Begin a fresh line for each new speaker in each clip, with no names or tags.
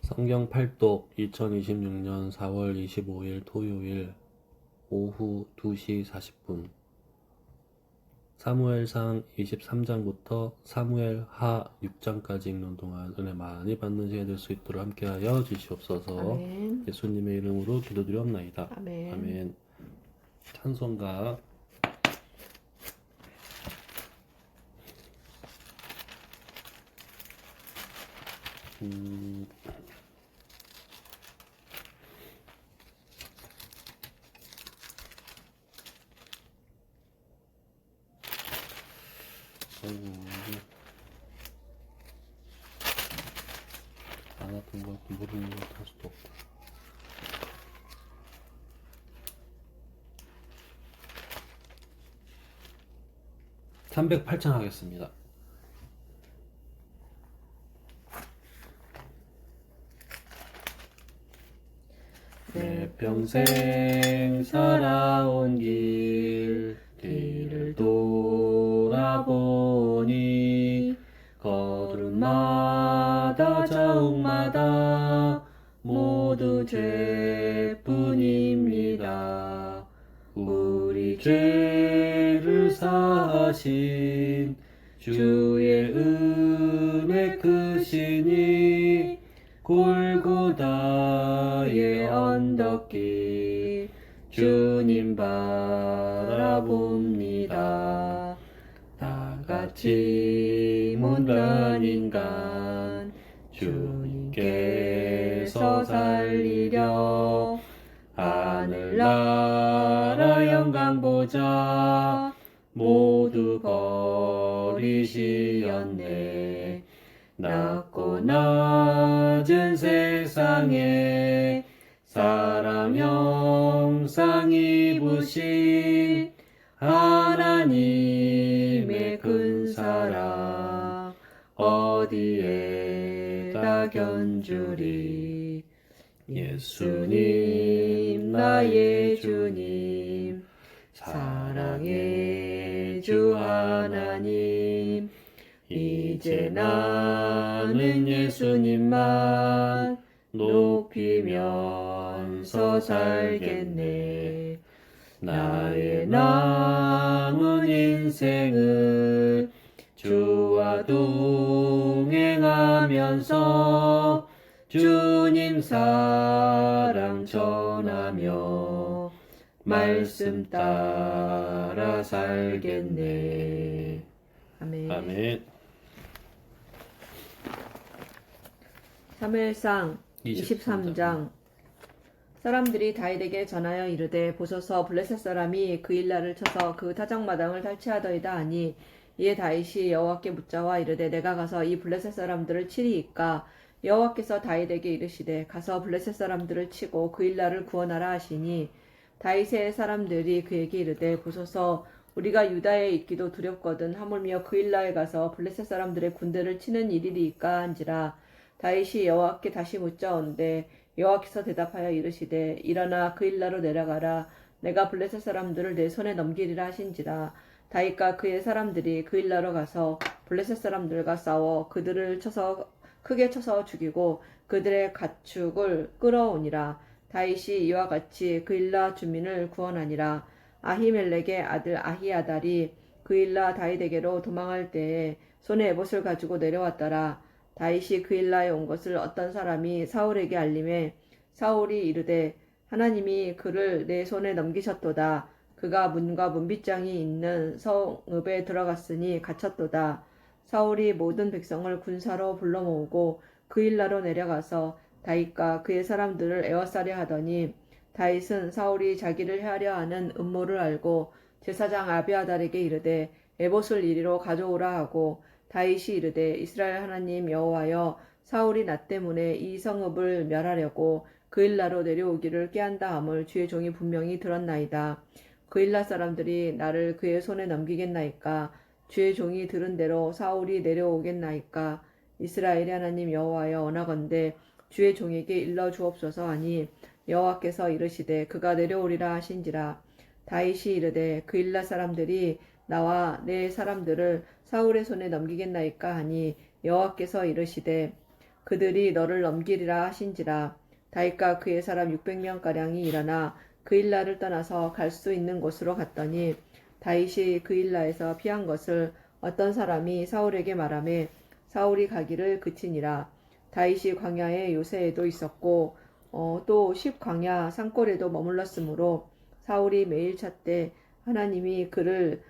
성경 팔독 2026년 4월 25일 토요일 오후 2시 40분 사무엘상 23장부터 사무엘하 6장까지 읽는 동안 은혜 많이 받는 시간 될 수 있도록 함께하여 주시옵소서.
아멘.
예수님의 이름으로 기도드리옵나이다.
아멘.
아멘. 찬송가 안 왔던 것 같고 모르는 것 할 수도 없고. (308장) 하겠습니다. 내 평생 살아온 길을 돌아보니 걸음마다 자욱마다 모두 죄뿐입니다. 우리 죄를 사하신 주의 은혜 크시니 골고다의 언덕길 주님 바라봅니다. 다같이 못난 인간 주님께서 살리려 하늘나라 영광 보자 모두 버리시었네. 낮고 낮은 세상에 사람 형상 입으신 하나님의 큰 사랑 어디에다 견주리. 예수님 나의 주님 사랑의 주 하나님 이제 나는 예수님만 높이면서 살겠네. 나의 남은 인생을 주와 동행하면서 주님 사랑 전하며 말씀 따라 살겠네.
아멘.
아멘.
사무엘상 23장. 사람들이 다윗에게 전하여 이르되 보소서 블레셋 사람이 그일라를 쳐서 그 타작마당을 탈취하더이다 하니 이에 다윗이 여호와께 묻자와 이르되 내가 가서 이 블레셋 사람들을 치리이까. 여호와께서 다윗에게 이르시되 가서 블레셋 사람들을 치고 그일라를 구원하라 하시니 다윗의 사람들이 그에게 이르되 보소서 우리가 유다에 있기도 두렵거든 하물며 그일라에 가서 블레셋 사람들의 군대를 치는 일이리이까 한지라. 다윗이 여호와께 다시 묻자온데 여호와께서 대답하여 이르시되 일어나 그일라로 내려가라. 내가 블레셋 사람들을 내 손에 넘기리라 하신지라. 다윗과 그의 사람들이 그일라로 가서 블레셋 사람들과 싸워 그들을 크게 쳐서 죽이고 그들의 가축을 끌어오니라. 다윗이 이와 같이 그일라 주민을 구원하니라. 아히멜렉의 아들 아히아달이 그일라 다윗에게로 도망할 때에 손에 에봇을 가지고 내려왔더라. 다윗이 그일라에 온 것을 어떤 사람이 사울에게 알림해 사울이 이르되 하나님이 그를 내 손에 넘기셨도다. 그가 문과 문빗장이 있는 성읍에 들어갔으니 갇혔도다. 사울이 모든 백성을 군사로 불러 모으고 그일라로 내려가서 다윗과 그의 사람들을 에워싸려 하더니 다윗은 사울이 자기를 해하려 하는 음모를 알고 제사장 아비아달에게 이르되 에봇을 이리로 가져오라 하고 다윗이 이르되 이스라엘 하나님 여호와여 사울이 나 때문에 이 성읍을 멸하려고 그일라로 내려오기를 꾀한다 함을 주의 종이 분명히 들었나이다. 그일라 사람들이 나를 그의 손에 넘기겠나이까. 주의 종이 들은 대로 사울이 내려오겠나이까. 이스라엘의 하나님 여호와여 원하건대 주의 종에게 일러 주옵소서 하니 여호와께서 이르시되 그가 내려오리라 하신지라. 다윗이 이르되 그일라 사람들이 나와 내 사람들을 사울의 손에 넘기겠나이까 하니 여호와께서 이르시되 그들이 너를 넘기리라 하신지라. 다윗과 그의 사람 600명가량이 일어나 그일라를 떠나서 갈 수 있는 곳으로 갔더니 다윗이 그일라에서 피한 것을 어떤 사람이 사울에게 말하매 사울이 가기를 그치니라. 다윗이 광야의 요새에도 있었고 또 십광야 산골에도 머물렀으므로 사울이 매일 찾되 하나님이 그를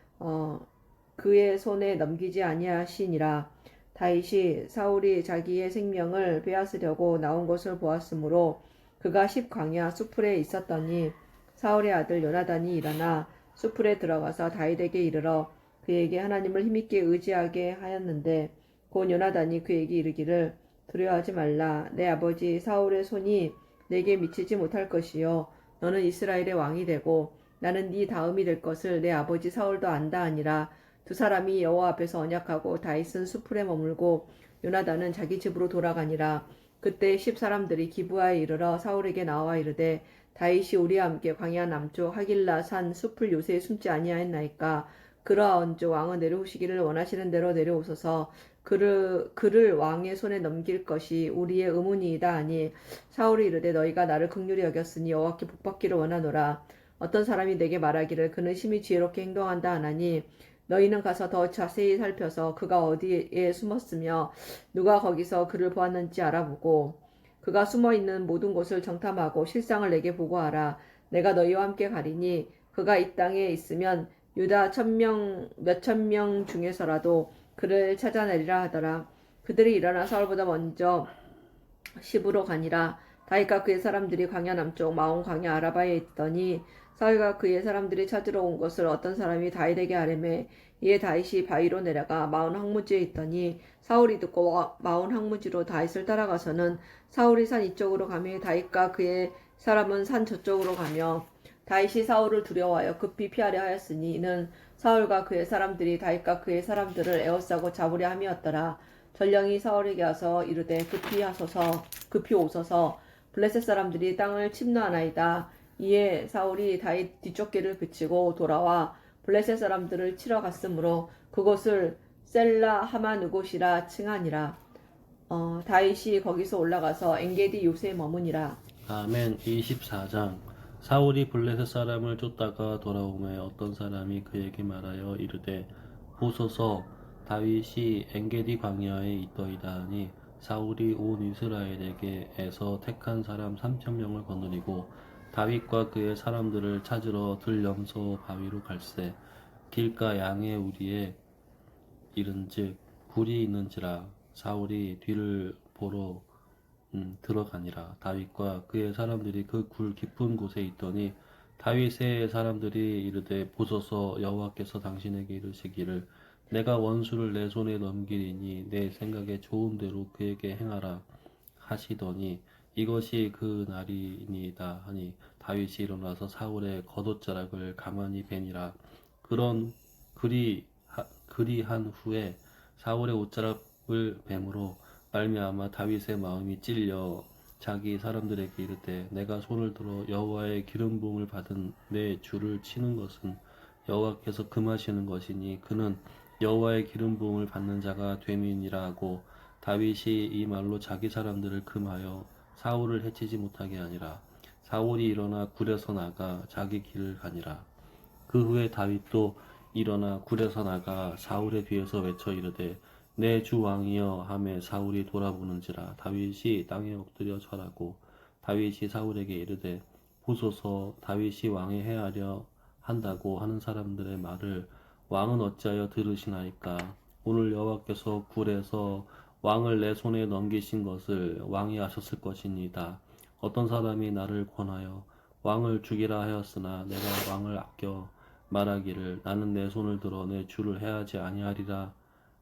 그의 손에 넘기지 아니하시니라. 다윗이 사울이 자기의 생명을 빼앗으려고 나온 것을 보았으므로 그가 십광야 수풀에 있었더니 사울의 아들 요나단이 일어나 수풀에 들어가서 다윗에게 이르러 그에게 하나님을 힘있게 의지하게 하였는데 곧 요나단이 그에게 이르기를 두려워하지 말라. 내 아버지 사울의 손이 내게 미치지 못할 것이요 너는 이스라엘의 왕이 되고 나는 네 다음이 될 것을 내 아버지 사울도 안다 하니라. 두 사람이 여호와 앞에서 언약하고 다윗은 수풀에 머물고 요나단은 자기 집으로 돌아가니라. 그때 10사람들이 기브아에 이르러 사울에게 나와 이르되 다윗이 우리와 함께 광야 남쪽 하길라 산 수풀 요새에 숨지 아니하였나이까. 그러한즉 왕은 내려오시기를 원하시는 대로 내려오소서. 그를 왕의 손에 넘길 것이 우리의 의문이이다 하니 사울이 이르되 너희가 나를 긍휼히 여겼으니 여호와께 복받기를 원하노라. 어떤 사람이 내게 말하기를 그는 심히 지혜롭게 행동한다 하나니 너희는 가서 더 자세히 살펴서 그가 어디에 숨었으며 누가 거기서 그를 보았는지 알아보고 그가 숨어있는 모든 곳을 정탐하고 실상을 내게 보고하라. 내가 너희와 함께 가리니 그가 이 땅에 있으면 유다 몇천 명 중에서라도 그를 찾아내리라 하더라. 그들이 일어나 사울보다 먼저 시브로 가니라. 다윗과 그의 사람들이 광야 남쪽 마온 광야 아라바에 있더니 사울과 그의 사람들이 찾으러 온 것을 어떤 사람이 다윗에게 아뢰매 이에 다윗이 바위로 내려가 마온 황무지에 있더니 사울이 듣고 마온 황무지로 다윗을 따라가서는 사울이 산 이쪽으로 가며 다윗과 그의 사람은 산 저쪽으로 가며 다윗이 사울을 두려워하여 급히 피하려 하였으니 이는 사울과 그의 사람들이 다윗과 그의 사람들을 에워싸고 잡으려 함이었더라. 전령이 사울에게 와서 이르되 급히 오소서 블레셋 사람들이 땅을 침노하나이다. 이에 사울이 다윗 뒤쪽 길을 그치고 돌아와 블레셋 사람들을 치러 갔으므로 그곳을 셀라 하마느곳이라 칭하니라. 다윗이 거기서 올라가서 엔게디 요새에 머무니라.
아멘. 24장. 사울이 블레셋 사람을 쫓다가 돌아오매 어떤 사람이 그에게 말하여 이르되 보소서 다윗이 엔게디 광야에 있더이다 하니 사울이 온 이스라엘에게에서 택한 사람 3,000명을 거느리고 다윗과 그의 사람들을 찾으러 들염소 바위로 갈새 길가 양의 우리에 이른즉 굴이 있는지라. 사울이 뒤를 보러 들어가니라. 다윗과 그의 사람들이 그 굴 깊은 곳에 있더니 다윗의 사람들이 이르되 보소서 여호와께서 당신에게 이르시기를 내가 원수를 내 손에 넘기리니 내 생각에 좋은 대로 그에게 행하라 하시더니 이것이 그 날이니이다 하니 다윗이 일어나서 사울의 겉옷자락을 가만히 베니라. 그리한 후에 사울의 옷자락을 뱀으로 말미암아 다윗의 마음이 찔려 자기 사람들에게 이르되 내가 손을 들어 여호와의 기름 부음을 받은 내 주를 치는 것은 여호와께서 금하시는 것이니 그는 여호와의 기름 부음을 받는 자가 됨이니라 하고 다윗이 이 말로 자기 사람들을 금하여 사울을 해치지 못하게 하니라. 사울이 일어나 굴에서 나가 자기 길을 가니라. 그 후에 다윗도 일어나 굴에서 나가 사울의 뒤에서 외쳐 이르되 내 주 왕이여 하매 사울이 돌아보는지라. 다윗이 땅에 엎드려 절하고 다윗이 사울에게 이르되 보소서 다윗이 왕에 해하려 한다고 하는 사람들의 말을 왕은 어찌하여 들으시나이까. 오늘 여호와께서 굴에서 왕을 내 손에 넘기신 것을 왕이 아셨을 것이니이다. 어떤 사람이 나를 권하여 왕을 죽이라 하였으나 내가 왕을 아껴 말하기를 나는 내 손을 들어 내 주를 해하지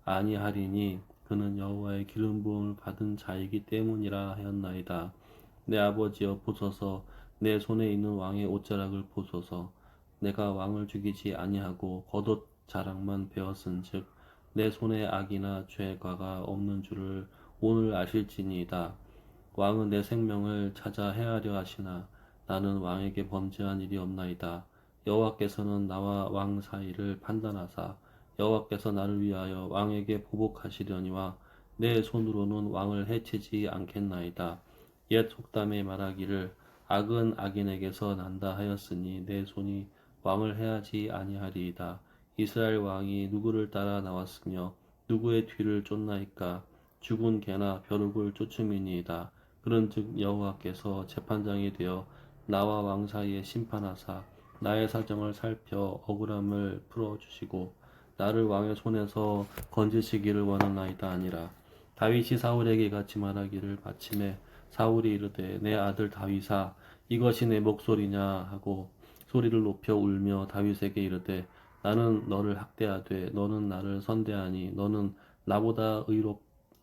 아니하리니 그는 여호와의 기름 부음을 받은 자이기 때문이라 하였나이다. 내 아버지여 보소서 내 손에 있는 왕의 옷자락을 보소서. 내가 왕을 죽이지 아니하고 겉옷 자락만 베었은즉 내 손에 악이나 죄과가 없는 줄을 오늘 아실지니이다. 왕은 내 생명을 찾아 해하려 하시나 나는 왕에게 범죄한 일이 없나이다. 여호와께서는 나와 왕 사이를 판단하사 여호와께서 나를 위하여 왕에게 보복하시려니와 내 손으로는 왕을 해치지 않겠나이다. 옛 속담에 말하기를 악은 악인에게서 난다 하였으니 내 손이 왕을 해하지 아니하리이다. 이스라엘 왕이 누구를 따라 나왔으며 누구의 뒤를 쫓나이까? 죽은 개나 벼룩을 쫓음이니이다. 그런즉 여호와께서 재판장이 되어 나와 왕 사이에 심판하사 나의 사정을 살펴 억울함을 풀어주시고 나를 왕의 손에서 건지시기를 원하나이다 아니라. 다윗이 사울에게 이같이 말하기를 마침에 사울이 이르되 내 아들 다윗아 이것이 내 목소리냐 하고 소리를 높여 울며 다윗에게 이르되 나는 너를 학대하되 너는 나를 선대하니 너는 나보다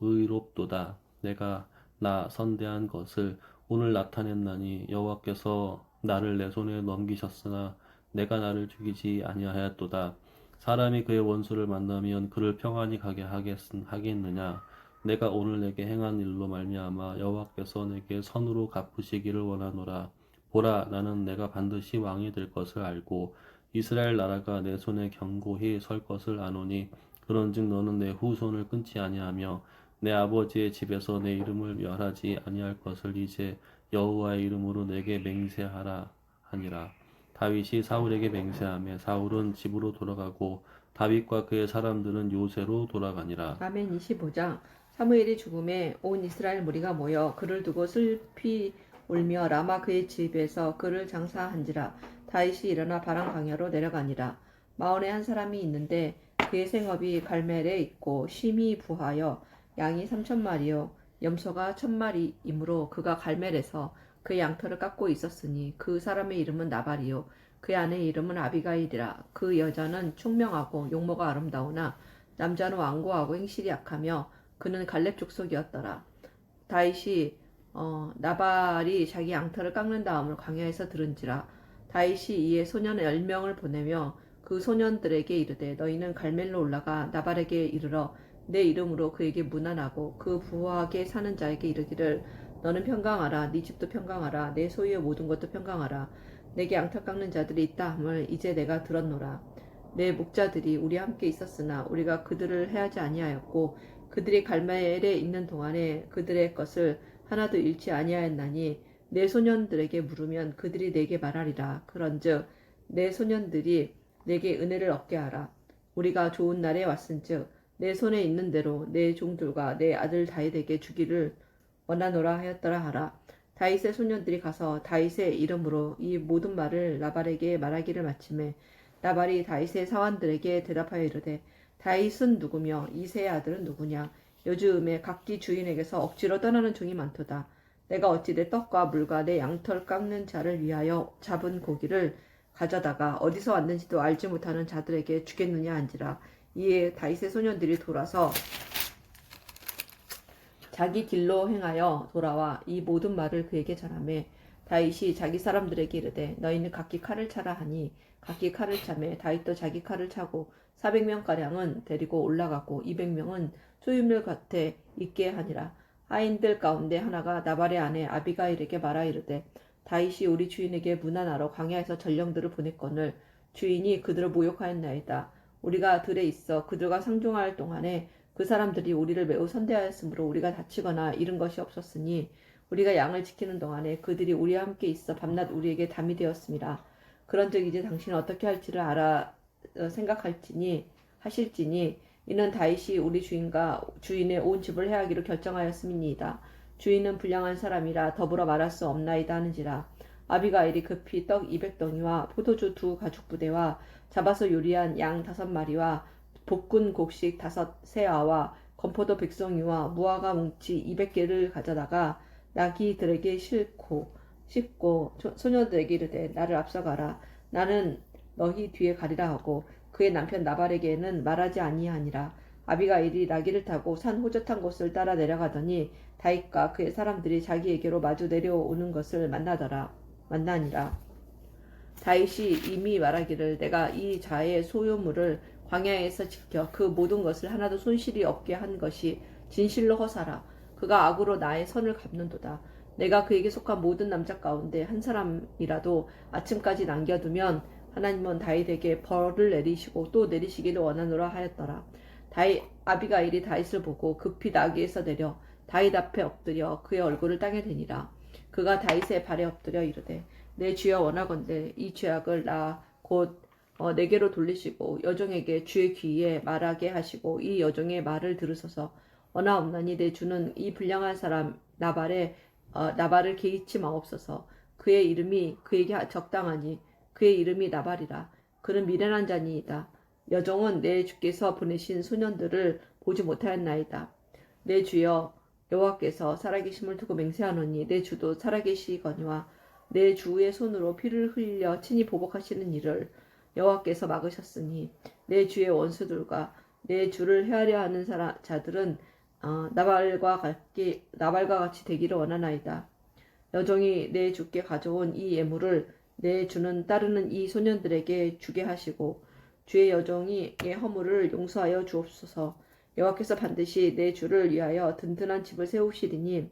의롭도다. 내가 나 선대한 것을 오늘 나타냈나니 여호와께서 나를 내 손에 넘기셨으나 내가 나를 죽이지 아니하였도다. 사람이 그의 원수를 만나면 그를 평안히 가게 하겠느냐? 내가 오늘 내게 행한 일로 말미암아 여호와께서 내게 선으로 갚으시기를 원하노라. 보라, 나는 내가 반드시 왕이 될 것을 알고 이스라엘 나라가 내 손에 견고히 설 것을 아노니 그런즉 너는 내 후손을 끊지 아니하며 내 아버지의 집에서 내 이름을 멸하지 아니할 것을 이제 여호와의 이름으로 내게 맹세하라 하니라. 다윗이 사울에게 맹세하며 사울은 집으로 돌아가고 다윗과 그의 사람들은 요새로 돌아가니라.
아멘. 25장. 사무엘이 죽음에 온 이스라엘 무리가 모여 그를 두고 슬피 울며 라마 그의 집에서 그를 장사한지라. 다윗이 일어나 바람 광야로 내려가니라. 마온에 한 사람이 있는데 그의 생업이 갈멜에 있고 심히 부하여 양이 3,000마리요 염소가 1,000마리이므로 그가 갈멜에서 그의 양털을 깎고 있었으니 그 사람의 이름은 나발이요 그의 아내의 이름은 아비가일이라. 그 여자는 총명하고 용모가 아름다우나 남자는 완고하고 행실이 약하며 그는 갈렙 족속이었더라. 다윗이 나발이 자기 양털을 깎는 다음을 광야에서 들은지라. 다윗이 이에 소년 10명을 보내며 그 소년들에게 이르되 너희는 갈멜로 올라가 나발에게 이르러 내 이름으로 그에게 문안하고 그 부하게 사는 자에게 이르기를 너는 평강하라. 네 집도 평강하라. 내 소유의 모든 것도 평강하라. 내게 양털 깎는 자들이 있다 함을 이제 내가 들었노라. 내 목자들이 우리와 함께 있었으나 우리가 그들을 해하지 아니하였고 그들이 갈멜에 있는 동안에 그들의 것을 하나도 잃지 아니하였나니 내 소년들에게 물으면 그들이 내게 말하리라. 그런즉 내 소년들이 내게 은혜를 얻게 하라. 우리가 좋은 날에 왔은즉 내 손에 있는 대로 내 종들과 내 아들 다윗에게 주기를 원하노라 하였더라 하라. 다윗의 소년들이 가서 다윗의 이름으로 이 모든 말을 나발에게 말하기를 마침에 나발이 다윗의 사환들에게 대답하여 이르되 다윗은 누구며 이새의 아들은 누구냐? 요즘에 각기 주인에게서 억지로 떠나는 종이 많도다. 내가 어찌 내 떡과 물과 내 양털 깎는 자를 위하여 잡은 고기를 가져다가 어디서 왔는지도 알지 못하는 자들에게 주겠느냐 한지라. 이에 다윗의 소년들이 돌아서 자기 길로 행하여 돌아와 이 모든 말을 그에게 전하매 다윗이 자기 사람들에게 이르되 너희는 각기 칼을 차라 하니 각기 칼을 차매 다윗도 자기 칼을 차고 400명가량은 데리고 올라가고 200명은 소유물 곁에 있게 하니라. 하인들 가운데 하나가 나발의 아내 아비가일에게 말하 이르되 다윗이 우리 주인에게 문안하러 광야에서 전령들을 보냈거늘 주인이 그들을 모욕하였나이다. 우리가 들에 있어 그들과 상종할 동안에 그 사람들이 우리를 매우 선대하였으므로 우리가 다치거나 잃은 것이 없었으니 우리가 양을 지키는 동안에 그들이 우리와 함께 있어 밤낮 우리에게 담이 되었습니다. 그런즉 이제 당신은 어떻게 할지를 알아 생각할지니 하실지니 이는 다윗이 우리 주인과 주인의 온 집을 해하기로 결정하였음이니이다. 주인은 불량한 사람이라 더불어 말할 수 없나이다 하는지라. 아비가일이 급히 떡 200덩이와 포도주 2가죽부대와 잡아서 요리한 양 5마리와 볶은 곡식 5세아와 건포도 100송이와 무화과 뭉치 200개를 가져다가 나귀들에게 싣고 소녀들에게 이르되 나를 앞서가라. 나는 너희 뒤에 가리라 하고 그의 남편 나발에게는 말하지 아니하니라. 아비가일이 나귀를 타고 산 호젓한 곳을 따라 내려가더니 다윗과 그의 사람들이 자기에게로 마주 내려오는 것을 만나니라. 다윗이 이미 말하기를 내가 이 자의 소유물을 광야에서 지켜 그 모든 것을 하나도 손실이 없게 한 것이 진실로 허사라. 그가 악으로 나의 선을 갚는도다. 내가 그에게 속한 모든 남자 가운데 한 사람이라도 아침까지 남겨두면 하나님은 다윗에게 벌을 내리시고 또 내리시기를 원하노라 하였더라. 아비가일이 다윗을 보고 급히 나귀에서 내려 다윗 앞에 엎드려 그의 얼굴을 땅에 대니라. 그가 다윗의 발에 엎드려 이르되 내 주여 원하건대 이 죄악을 나 곧 내게로 돌리시고 여종에게 주의 귀에 말하게 하시고 이 여종의 말을 들으소서. 원하옵나니 내 주는 이 불량한 사람 나발을 개의치 마옵소서. 그의 이름이 그에게 적당하니 그의 이름이 나발이라. 그는 미련한 자니이다. 여종은 내 주께서 보내신 소년들을 보지 못하였나이다. 내 주여 여호와께서 살아계심을 두고 맹세하노니 내 주도 살아계시거니와 내 주의 손으로 피를 흘려 친히 보복하시는 일을 여호와께서 막으셨으니 내 주의 원수들과 내 주를 헤아려 하는 자들은 나발과 같이 되기를 원하나이다. 여종이 내 주께 가져온 이 예물을 내 주는 따르는 이 소년들에게 주게 하시고 주의 여종이 의 허물을 용서하여 주옵소서. 여호와께서 반드시 내 주를 위하여 든든한 집을 세우시리니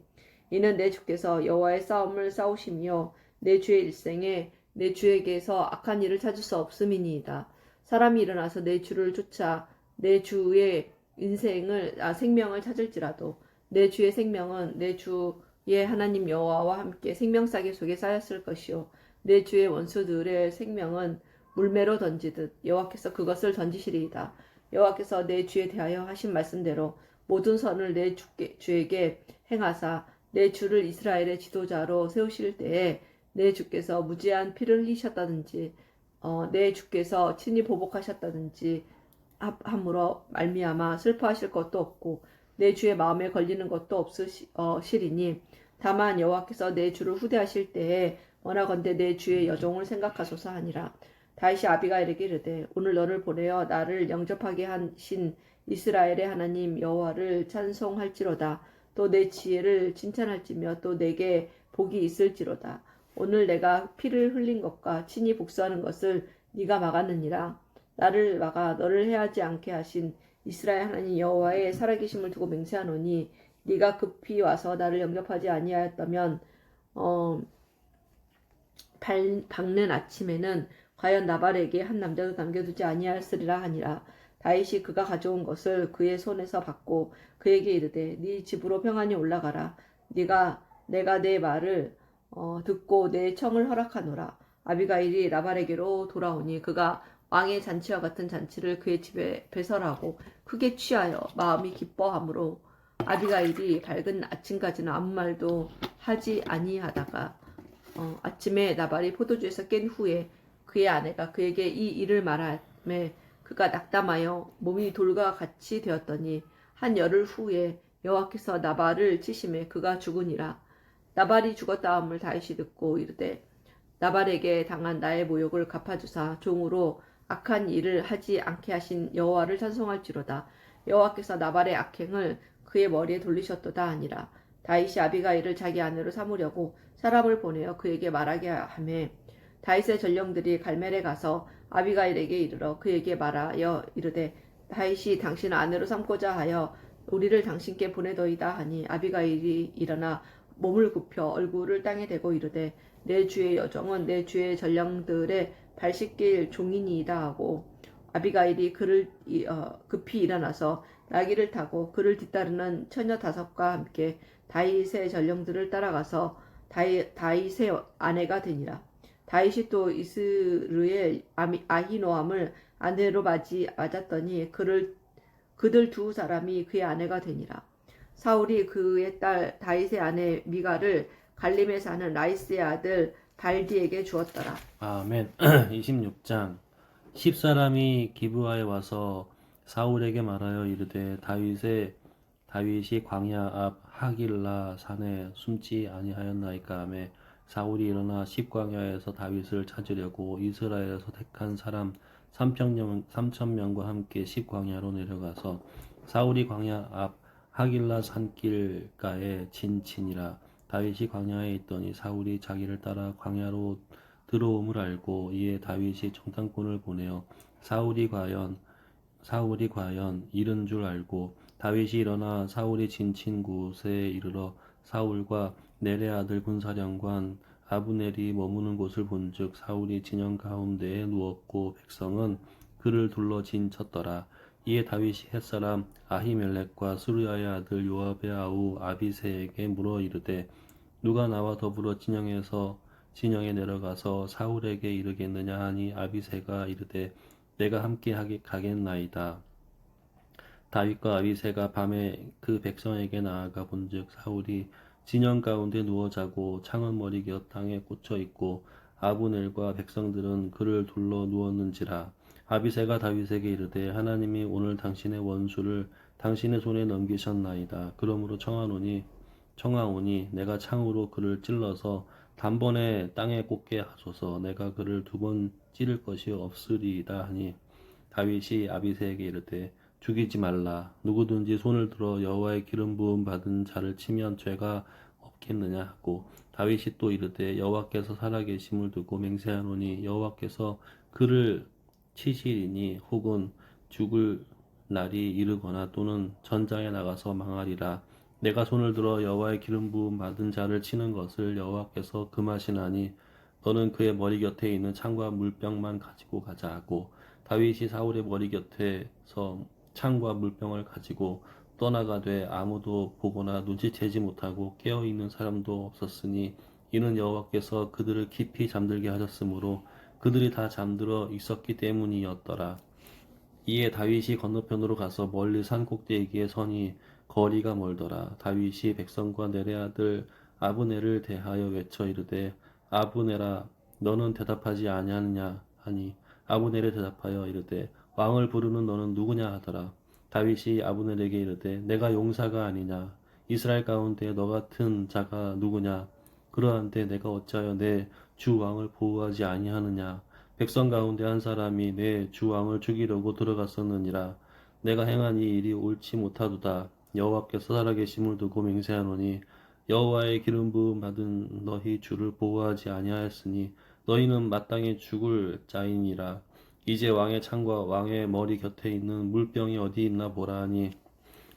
이는 내 주께서 여호와의 싸움을 싸우시며 내 주의 일생에 내 주에게서 악한 일을 찾을 수 없음이니이다. 사람이 일어나서 내 주를 쫓아 내 주의 생명을 찾을지라도 내 주의 생명은 내 주의 하나님 여호와와 함께 생명싸개 속에 쌓였을 것이요 내 주의 원수들의 생명은 물매로 던지듯 여호와께서 그것을 던지시리이다. 여호와께서 내 주에 대하여 하신 말씀대로 모든 선을 내 주에게 행하사 내 주를 이스라엘의 지도자로 세우실 때에 내 주께서 무지한 피를 흘리셨다든지 내 주께서 친히 보복하셨다든지 함으로 말미암아 슬퍼하실 것도 없고 내 주의 마음에 걸리는 것도 없으시리니 다만 여호와께서 내 주를 후대하실 때에 원하건대 내 주의 여종을 생각하소서 하니라. 다윗이 아비가일에게 이르되 오늘 너를 보내어 나를 영접하게 하신 이스라엘의 하나님 여호와를 찬송할지로다. 또 내 지혜를 칭찬할지며 또 내게 복이 있을지로다. 오늘 내가 피를 흘린 것과 친히 복수하는 것을 네가 막았느니라. 나를 막아 너를 해하지 않게 하신 이스라엘 하나님 여호와의 살아계심을 두고 맹세하노니 네가 급히 와서 나를 영접하지 아니하였다면 밝는 아침에는 과연 나발에게 한 남자도 남겨두지 아니하였으리라 하니라. 다윗이 그가 가져온 것을 그의 손에서 받고 그에게 이르되 네 집으로 평안히 올라가라. 내가 내 말을 듣고 내 청을 허락하노라. 아비가일이 나발에게로 돌아오니 그가 왕의 잔치와 같은 잔치를 그의 집에 배설하고 크게 취하여 마음이 기뻐하므로 아비가일이 밝은 아침까지는 아무 말도 하지 아니하다가 아침에 나발이 포도주에서 깬 후에 그의 아내가 그에게 이 일을 말하매 그가 낙담하여 몸이 돌과 같이 되었더니 한 열흘 후에 여호와께서 나발을 치심에 그가 죽으니라. 나발이 죽었다함을 다윗이 듣고 이르되 나발에게 당한 나의 모욕을 갚아주사 종으로 악한 일을 하지 않게 하신 여호와를 찬송할지로다. 여호와께서 나발의 악행을 그의 머리에 돌리셨도다 하니라. 다윗이 아비가일을 자기 아내로 삼으려고 사람을 보내어 그에게 말하게 하매 다윗의 전령들이 갈멜에 가서 아비가일에게 이르러 그에게 말하여 이르되 다윗이 당신을 아내로 삼고자 하여 우리를 당신께 보내더이다 하니 아비가일이 일어나 몸을 굽혀 얼굴을 땅에 대고 이르되 내 주의 여종은 내 주의 전령들의 발 씻길 종이니이다 하고 아비가일이 그를 급히 일어나서 나귀를 타고 그를 뒤따르는 처녀 5과 함께 다윗의 전령들을 따라가서 다윗의 아내가 되니라. 다윗이 또 이스르엘 아히노함을 아내로 맞았더니 그들 두 사람이 그의 아내가 되니라. 사울이 그의 딸 다윗의 아내 미가를 갈림에 사는 라이스의 아들 발디에게 주었더라.
아멘. 26장 10사람이 기브아에 와서 사울에게 말하여 이르되 다윗이 광야 앞 하길라 산에 숨지 아니하였나이까 하매 사울이 일어나 십광야에서 다윗을 찾으려고 이스라엘에서 택한 사람 3,000명과 함께 십광야로 내려가서 사울이 광야 앞 하길라 산길가에 진치니라. 다윗이 광야에 있더니 사울이 자기를 따라 광야로 들어옴을 알고 이에 다윗이 정탐꾼을 보내어 사울이 과연 잃은 줄 알고 다윗이 일어나 사울이 진친 곳에 이르러 사울과 넬의 아들 군사령관 아브넬이 머무는 곳을 본즉 사울이 진영 가운데에 누웠고 백성은 그를 둘러 진쳤더라. 이에 다윗이 햇사람 아히멜렉과 스루야의 아들 요압의 아우 아비새에게 물어 이르되 누가 나와 더불어 진영에 내려가서 사울에게 이르겠느냐 하니 아비새가 이르되 내가 함께 가겠나이다. 다윗과 아비새가 밤에 그 백성에게 나아가 본즉 사울이 진영 가운데 누워 자고 창은 머리 곁 땅에 꽂혀 있고 아브넬과 백성들은 그를 둘러 누웠는지라. 아비새가 다윗에게 이르되 하나님이 오늘 당신의 원수를 당신의 손에 넘기셨나이다. 그러므로 청하오니 내가 창으로 그를 찔러서 단번에 땅에 꽂게 하소서. 내가 그를 2번 찌를 것이 없으리이다 하니 다윗이 아비새에게 이르되 죽이지 말라. 누구든지 손을 들어 여호와의 기름 부음 받은 자를 치면 죄가 없겠느냐 하고 다윗이 또 이르되 여호와께서 살아계심을 두고 맹세하노니 여호와께서 그를 치시리니 혹은 죽을 날이 이르거나 또는 전장에 나가서 망하리라. 내가 손을 들어 여호와의 기름 부음 받은 자를 치는 것을 여호와께서 금하시나니 너는 그의 머리 곁에 있는 창과 물병만 가지고 가자 하고 다윗이 사울의 머리 곁에서 창과 물병을 가지고 떠나가되 아무도 보거나 눈치채지 못하고 깨어있는 사람도 없었으니 이는 여호와께서 그들을 깊이 잠들게 하셨으므로 그들이 다 잠들어 있었기 때문이었더라. 이에 다윗이 건너편으로 가서 멀리 산 꼭대기에 서니 거리가 멀더라. 다윗이 백성과 내레 아들 아브넬을 대하여 외쳐 이르되 아브넬아 너는 대답하지 아니하느냐 하니 아브넬이 대답하여 이르되 왕을 부르는 너는 누구냐 하더라. 다윗이 아브넬에게 이르되 내가 용사가 아니냐 이스라엘 가운데 너 같은 자가 누구냐 그러한데 내가 어찌하여 내 주 왕을 보호하지 아니하느냐 백성 가운데 한 사람이 내 주 왕을 죽이려고 들어갔었느니라. 내가 행한 이 일이 옳지 못하도다. 여호와께서 살아계심을 두고 맹세하노니 여호와의 기름 부음 받은 너희 주를 보호하지 아니하였으니 너희는 마땅히 죽을 자이니라. 이제 왕의 창과 왕의 머리 곁에 있는 물병이 어디 있나 보라 하니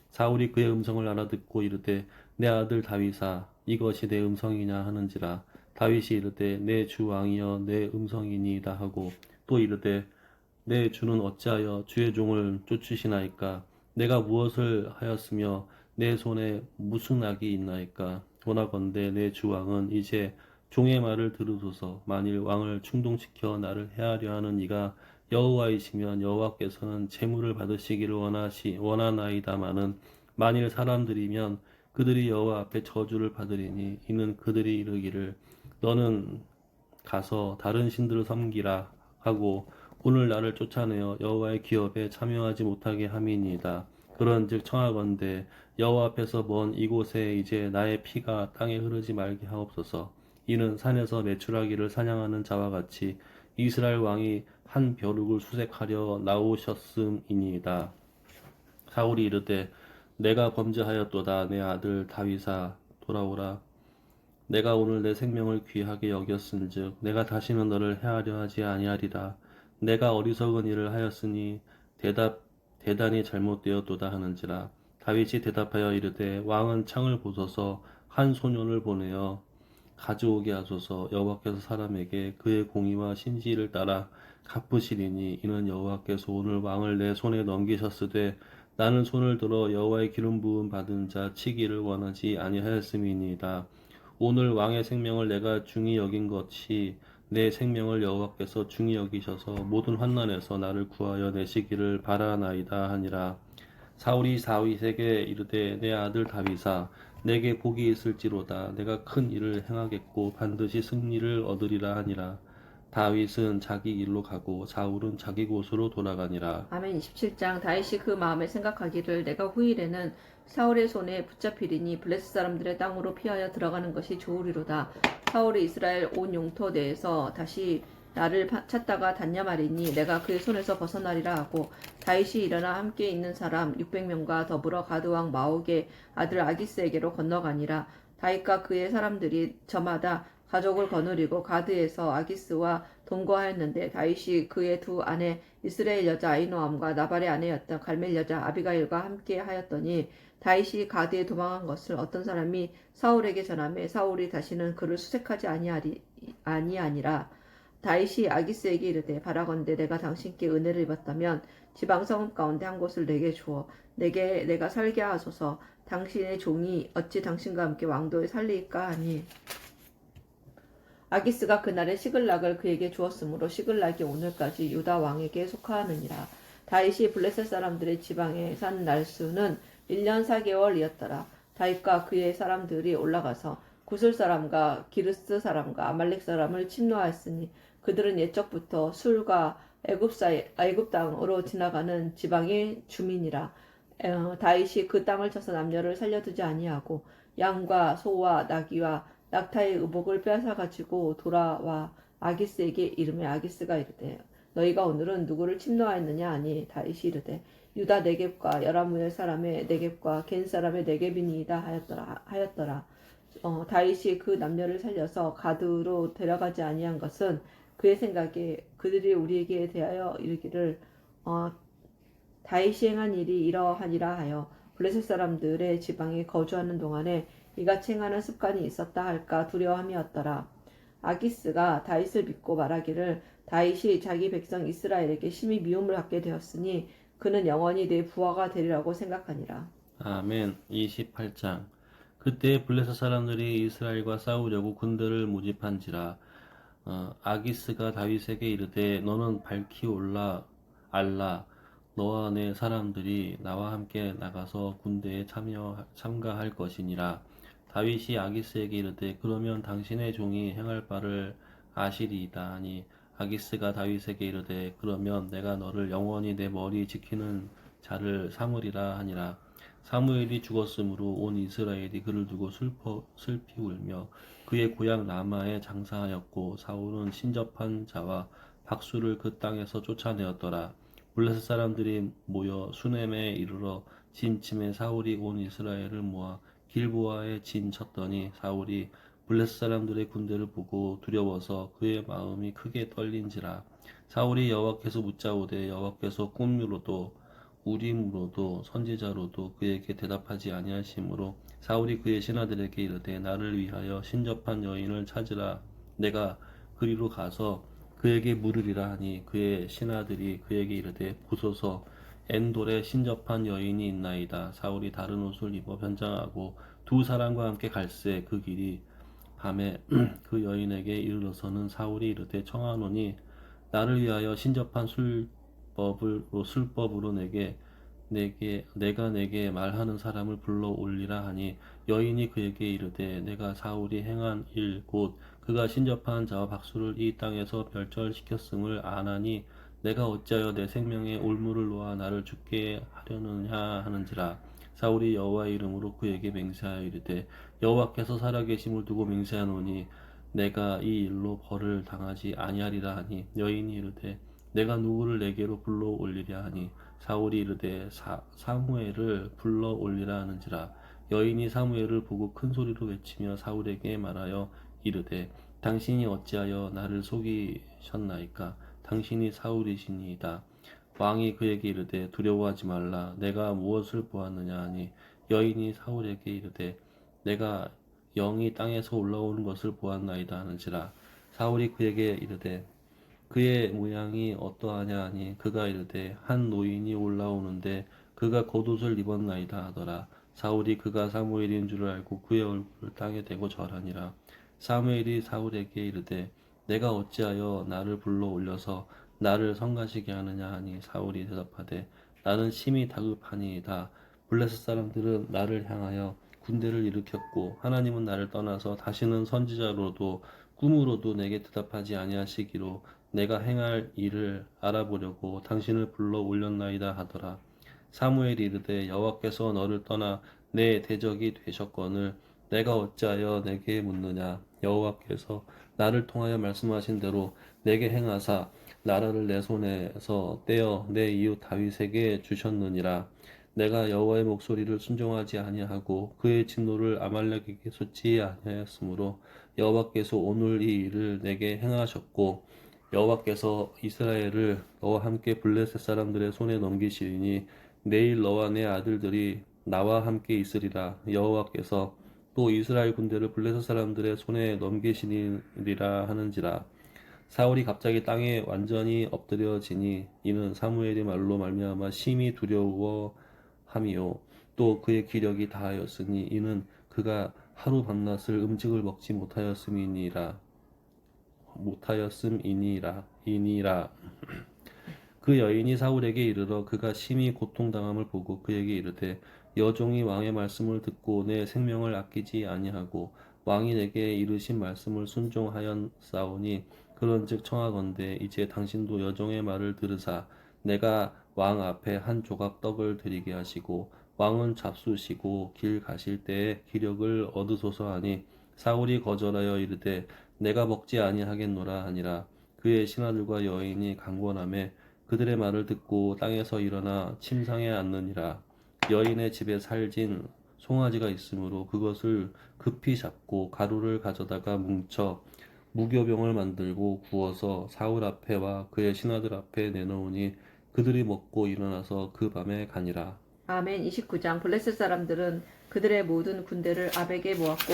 사울이 그의 음성을 알아듣고 이르되 내 아들 다윗아 이것이 내 음성이냐 하는지라. 다윗이 이르되 내 주 왕이여 내 음성이니이다 하고 또 이르되 내 주는 어찌하여 주의 종을 쫓으시나이까 내가 무엇을 하였으며 내 손에 무슨 악이 있나이까 원하건대 내 주 왕은 이제 종의 말을 들으소서. 만일 왕을 충동시켜 나를 해하려 하는 이가 여호와이시면 여호와께서는 재물을 받으시기를 원하나이다마는 만일 사람들이면 그들이 여호와 앞에 저주를 받으리니 이는 그들이 이르기를 너는 가서 다른 신들을 섬기라 하고 오늘 나를 쫓아내어 여호와의 기업에 참여하지 못하게 함이니이다. 그런즉 청하건대 여호와 앞에서 먼 이곳에 이제 나의 피가 땅에 흐르지 말게 하옵소서. 이는 산에서 메추라기를 사냥하는 자와 같이 이스라엘 왕이 한 벼룩을 수색하려 나오셨음이니이다. 사울이 이르되 내가 범죄하였도다. 내 아들 다윗아 돌아오라. 내가 오늘 내 생명을 귀하게 여겼은즉 내가 다시는 너를 해하려 하지 아니하리라. 내가 어리석은 일을 하였으니 대단히 잘못되었도다 하는지라. 다윗이 대답하여 이르되 왕은 창을 보소서 한 소년을 보내어 가져오게 하소서. 여호와께서 사람에게 그의 공의와 신지를 따라 갚으시리니 이는 여호와께서 오늘 왕을 내 손에 넘기셨으되 나는 손을 들어 여호와의 기름 부음 받은 자 치기를 원하지 아니하였음이니이다. 오늘 왕의 생명을 내가 중히 여긴 것이 내 생명을 여호와께서 중히 여기셔서 모든 환난에서 나를 구하여 내시기를 바라나이다 하니라. 사울이 다윗에게 이르되 내 아들 다윗아 내게 복이 있을지로다. 내가 큰 일을 행하겠고 반드시 승리를 얻으리라 하니라. 다윗은 자기 길로 가고 사울은 자기 곳으로 돌아가니라.
아멘. 27장. 다윗이 그 마음에 생각하기를 내가 후일에는 사울의 손에 붙잡히리니 블레셋 사람들의 땅으로 피하여 들어가는 것이 좋으리로다. 사울이 이스라엘 온 영토 내에서 다시 나를 찾다가 단념하리니 내가 그의 손에서 벗어나리라 하고 다윗이 일어나 함께 있는 사람 600명과 더불어 가드왕 마옥의 아들 아기스에게로 건너가니라. 다윗과 그의 사람들이 저마다 가족을 거느리고 가드에서 아기스와 동거하였는데 다윗이 그의 두 아내 이스라엘 여자 아히노암과 나발의 아내였던 갈멜 여자 아비가일과 함께 하였더니 다윗이 가드에 도망한 것을 어떤 사람이 사울에게 전하매 사울이 다시는 그를 수색하지 아니하니라. 다윗이 아기스에게 이르되 바라건대 내가 당신께 은혜를 입었다면 지방 성읍 가운데 한 곳을 내게 주어 내가 살게 하소서. 당신의 종이 어찌 당신과 함께 왕도에 살리이까 하니 아기스가 그날에 시글락을 그에게 주었으므로 시글락이 오늘까지 유다 왕에게 속하느니라. 다윗이 블레셋 사람들의 지방에 산 날수는 1년 4개월이었더라. 다윗과 그의 사람들이 올라가서 구슬 사람과 기르스 사람과 아말렉 사람을 침노하였으니 그들은 옛적부터 술과 애굽 땅으로 지나가는 지방의 주민이라. 다윗이 그 땅을 쳐서 남녀를 살려두지 아니하고 양과 소와 나귀와 낙타의 의복을 빼앗아 가지고 돌아와 아기스에게 이르매 아기스가 이르되 너희가 오늘은 누구를 침노하였느냐 하니 다윗이 이르되 유다 네겝과 여라무엘 사람의 네겝과 겐 사람의 네겝이니이다 하였더라. 다윗이 그 남녀를 살려서 가드로 데려가지 아니한 것은 그의 생각에 그들이 우리에게 대하여 이르기를 다윗이 행한 일이 이러하니라 하여 블레셋 사람들의 지방에 거주하는 동안에 이같이 행하는 습관이 있었다 할까 두려움이었더라. 아기스가 다윗을 믿고 말하기를 다윗이 자기 백성 이스라엘에게 심히 미움을 갖게 되었으니 그는 영원히 내 부하가 되리라고 생각하니라.
아멘. 28장. 그때 블레셋 사람들이 이스라엘과 싸우려고 군대를 모집한지라. 아기스가 다윗에게 이르되 너는 밝히 올라 알라. 너와 내 사람들이 나와 함께 나가서 군대에 참가할 것이니라. 다윗이 아기스에게 이르되 그러면 당신의 종이 행할 바를 아시리이다 하니 아기스가 다윗에게 이르되 그러면 내가 너를 영원히 내 머리 지키는 자를 삼으리라 하니라. 사무엘이 죽었으므로 온 이스라엘이 그를 두고 슬피 울며 그의 고향 라마에 장사하였고 사울은 신접한 자와 박수를 그 땅에서 쫓아내었더라. 블레셋 사람들이 모여 수넴에 이르러 진침에 사울이 온 이스라엘을 모아 길보아에 진쳤더니 사울이 블레셋 사람들의 군대를 보고 두려워서 그의 마음이 크게 떨린지라. 사울이 여호와께서 묻자오되 여호와께서 꿈으로도 우림으로도 선지자로도 그에게 대답하지 아니하시므로 사울이 그의 신하들에게 이르되 나를 위하여 신접한 여인을 찾으라. 내가 그리로 가서 그에게 물으리라 하니 그의 신하들이 그에게 이르되 보소서 엔돌에 신접한 여인이 있나이다. 사울이 다른 옷을 입어 변장하고 두 사람과 함께 갈새 그 길이 밤에 그 여인에게 이르러서는 사울이 이르되 청하노니 나를 위하여 신접한 술법으로 내가 내게 말하는 사람을 불러 올리라 하니 여인이 그에게 이르되 내가 사울이 행한 일 곧 그가 신접한 자와 박수를 이 땅에서 멸절시켰음을 아나니 내가 어찌하여 내 생명에 올무를 놓아 나를 죽게 하려느냐 하는지라. 사울이 여호와의 이름으로 그에게 맹세하여 이르되 여호와께서 살아계심을 두고 맹세하노니 내가 이 일로 벌을 당하지 아니하리라 하니 여인이 이르되 내가 누구를 내게로 불러 올리랴 하니 사울이 이르되 사무엘을 불러 올리라 하는지라. 여인이 사무엘을 보고 큰 소리로 외치며 사울에게 말하여 이르되 당신이 어찌하여 나를 속이셨나이까. 당신이 사울이시니이다. 왕이 그에게 이르되 두려워하지 말라. 내가 무엇을 보았느냐 하니 여인이 사울에게 이르되 내가 영이 땅에서 올라오는 것을 보았나이다 하는지라. 사울이 그에게 이르되 그의 모양이 어떠하냐 하니 그가 이르되 한 노인이 올라오는데 그가 겉옷을 입었나이다 하더라. 사울이 그가 사무엘인 줄 알고 그의 얼굴을 땅에 대고 절하니라. 사무엘이 사울에게 이르되 내가 어찌하여 나를 불러 올려서 나를 성가시게 하느냐 하니 사울이 대답하되 나는 심히 다급하니이다. 블레셋 사람들은 나를 향하여 군대를 일으켰고 하나님은 나를 떠나서 다시는 선지자로도 꿈으로도 내게 대답하지 아니하시기로 내가 행할 일을 알아보려고 당신을 불러 올렸나이다 하더라. 사무엘이 이르되 여호와께서 너를 떠나 내 대적이 되셨거늘 내가 어찌하여 내게 묻느냐. 여호와께서 나를 통하여 말씀하신 대로 내게 행하사 나라를 내 손에서 떼어 내 이웃 다윗에게 주셨느니라. 내가 여호와의 목소리를 순종하지 아니하고 그의 진노를 아말렉에게 쏟지 아니하였으므로 여호와께서 오늘 이 일을 내게 행하셨고 여호와께서 이스라엘을 너와 함께 블레셋 사람들의 손에 넘기시리니 내일 너와 내 아들들이 나와 함께 있으리라. 여호와께서 또 이스라엘 군대를 블레셋 사람들의 손에 넘기시리라 하는지라. 사울이 갑자기 땅에 완전히 엎드려지니 이는 사무엘의 말로 말미암아 심히 두려워함이요 또 그의 기력이 다하였으니 이는 그가 하루 밤낮을 음식을 먹지 못하였음이니라. 그 여인이 사울에게 이르러 그가 심히 고통당함을 보고 그에게 이르되 여종이 왕의 말씀을 듣고 내 생명을 아끼지 아니하고 왕이 내게 이르신 말씀을 순종하였사오니 그런즉 청하건대 이제 당신도 여종의 말을 들으사 내가 왕 앞에 한 조각 떡을 드리게 하시고 왕은 잡수시고 길 가실 때에 기력을 얻으소서 하니 사울이 거절하여 이르되 내가 먹지 아니하겠노라 하니라. 그의 신하들과 여인이 강권하매 그들의 말을 듣고 땅에서 일어나 침상에 앉느니라. 여인의 집에 살진 송아지가 있으므로 그것을 급히 잡고 가루를 가져다가 뭉쳐 무교병을 만들고 구워서 사울 앞에와 그의 신하들 앞에 내놓으니 그들이 먹고 일어나서 그 밤에 가니라.
아멘. 29장. 블레셋 사람들은 그들의 모든 군대를 아벡에 모았고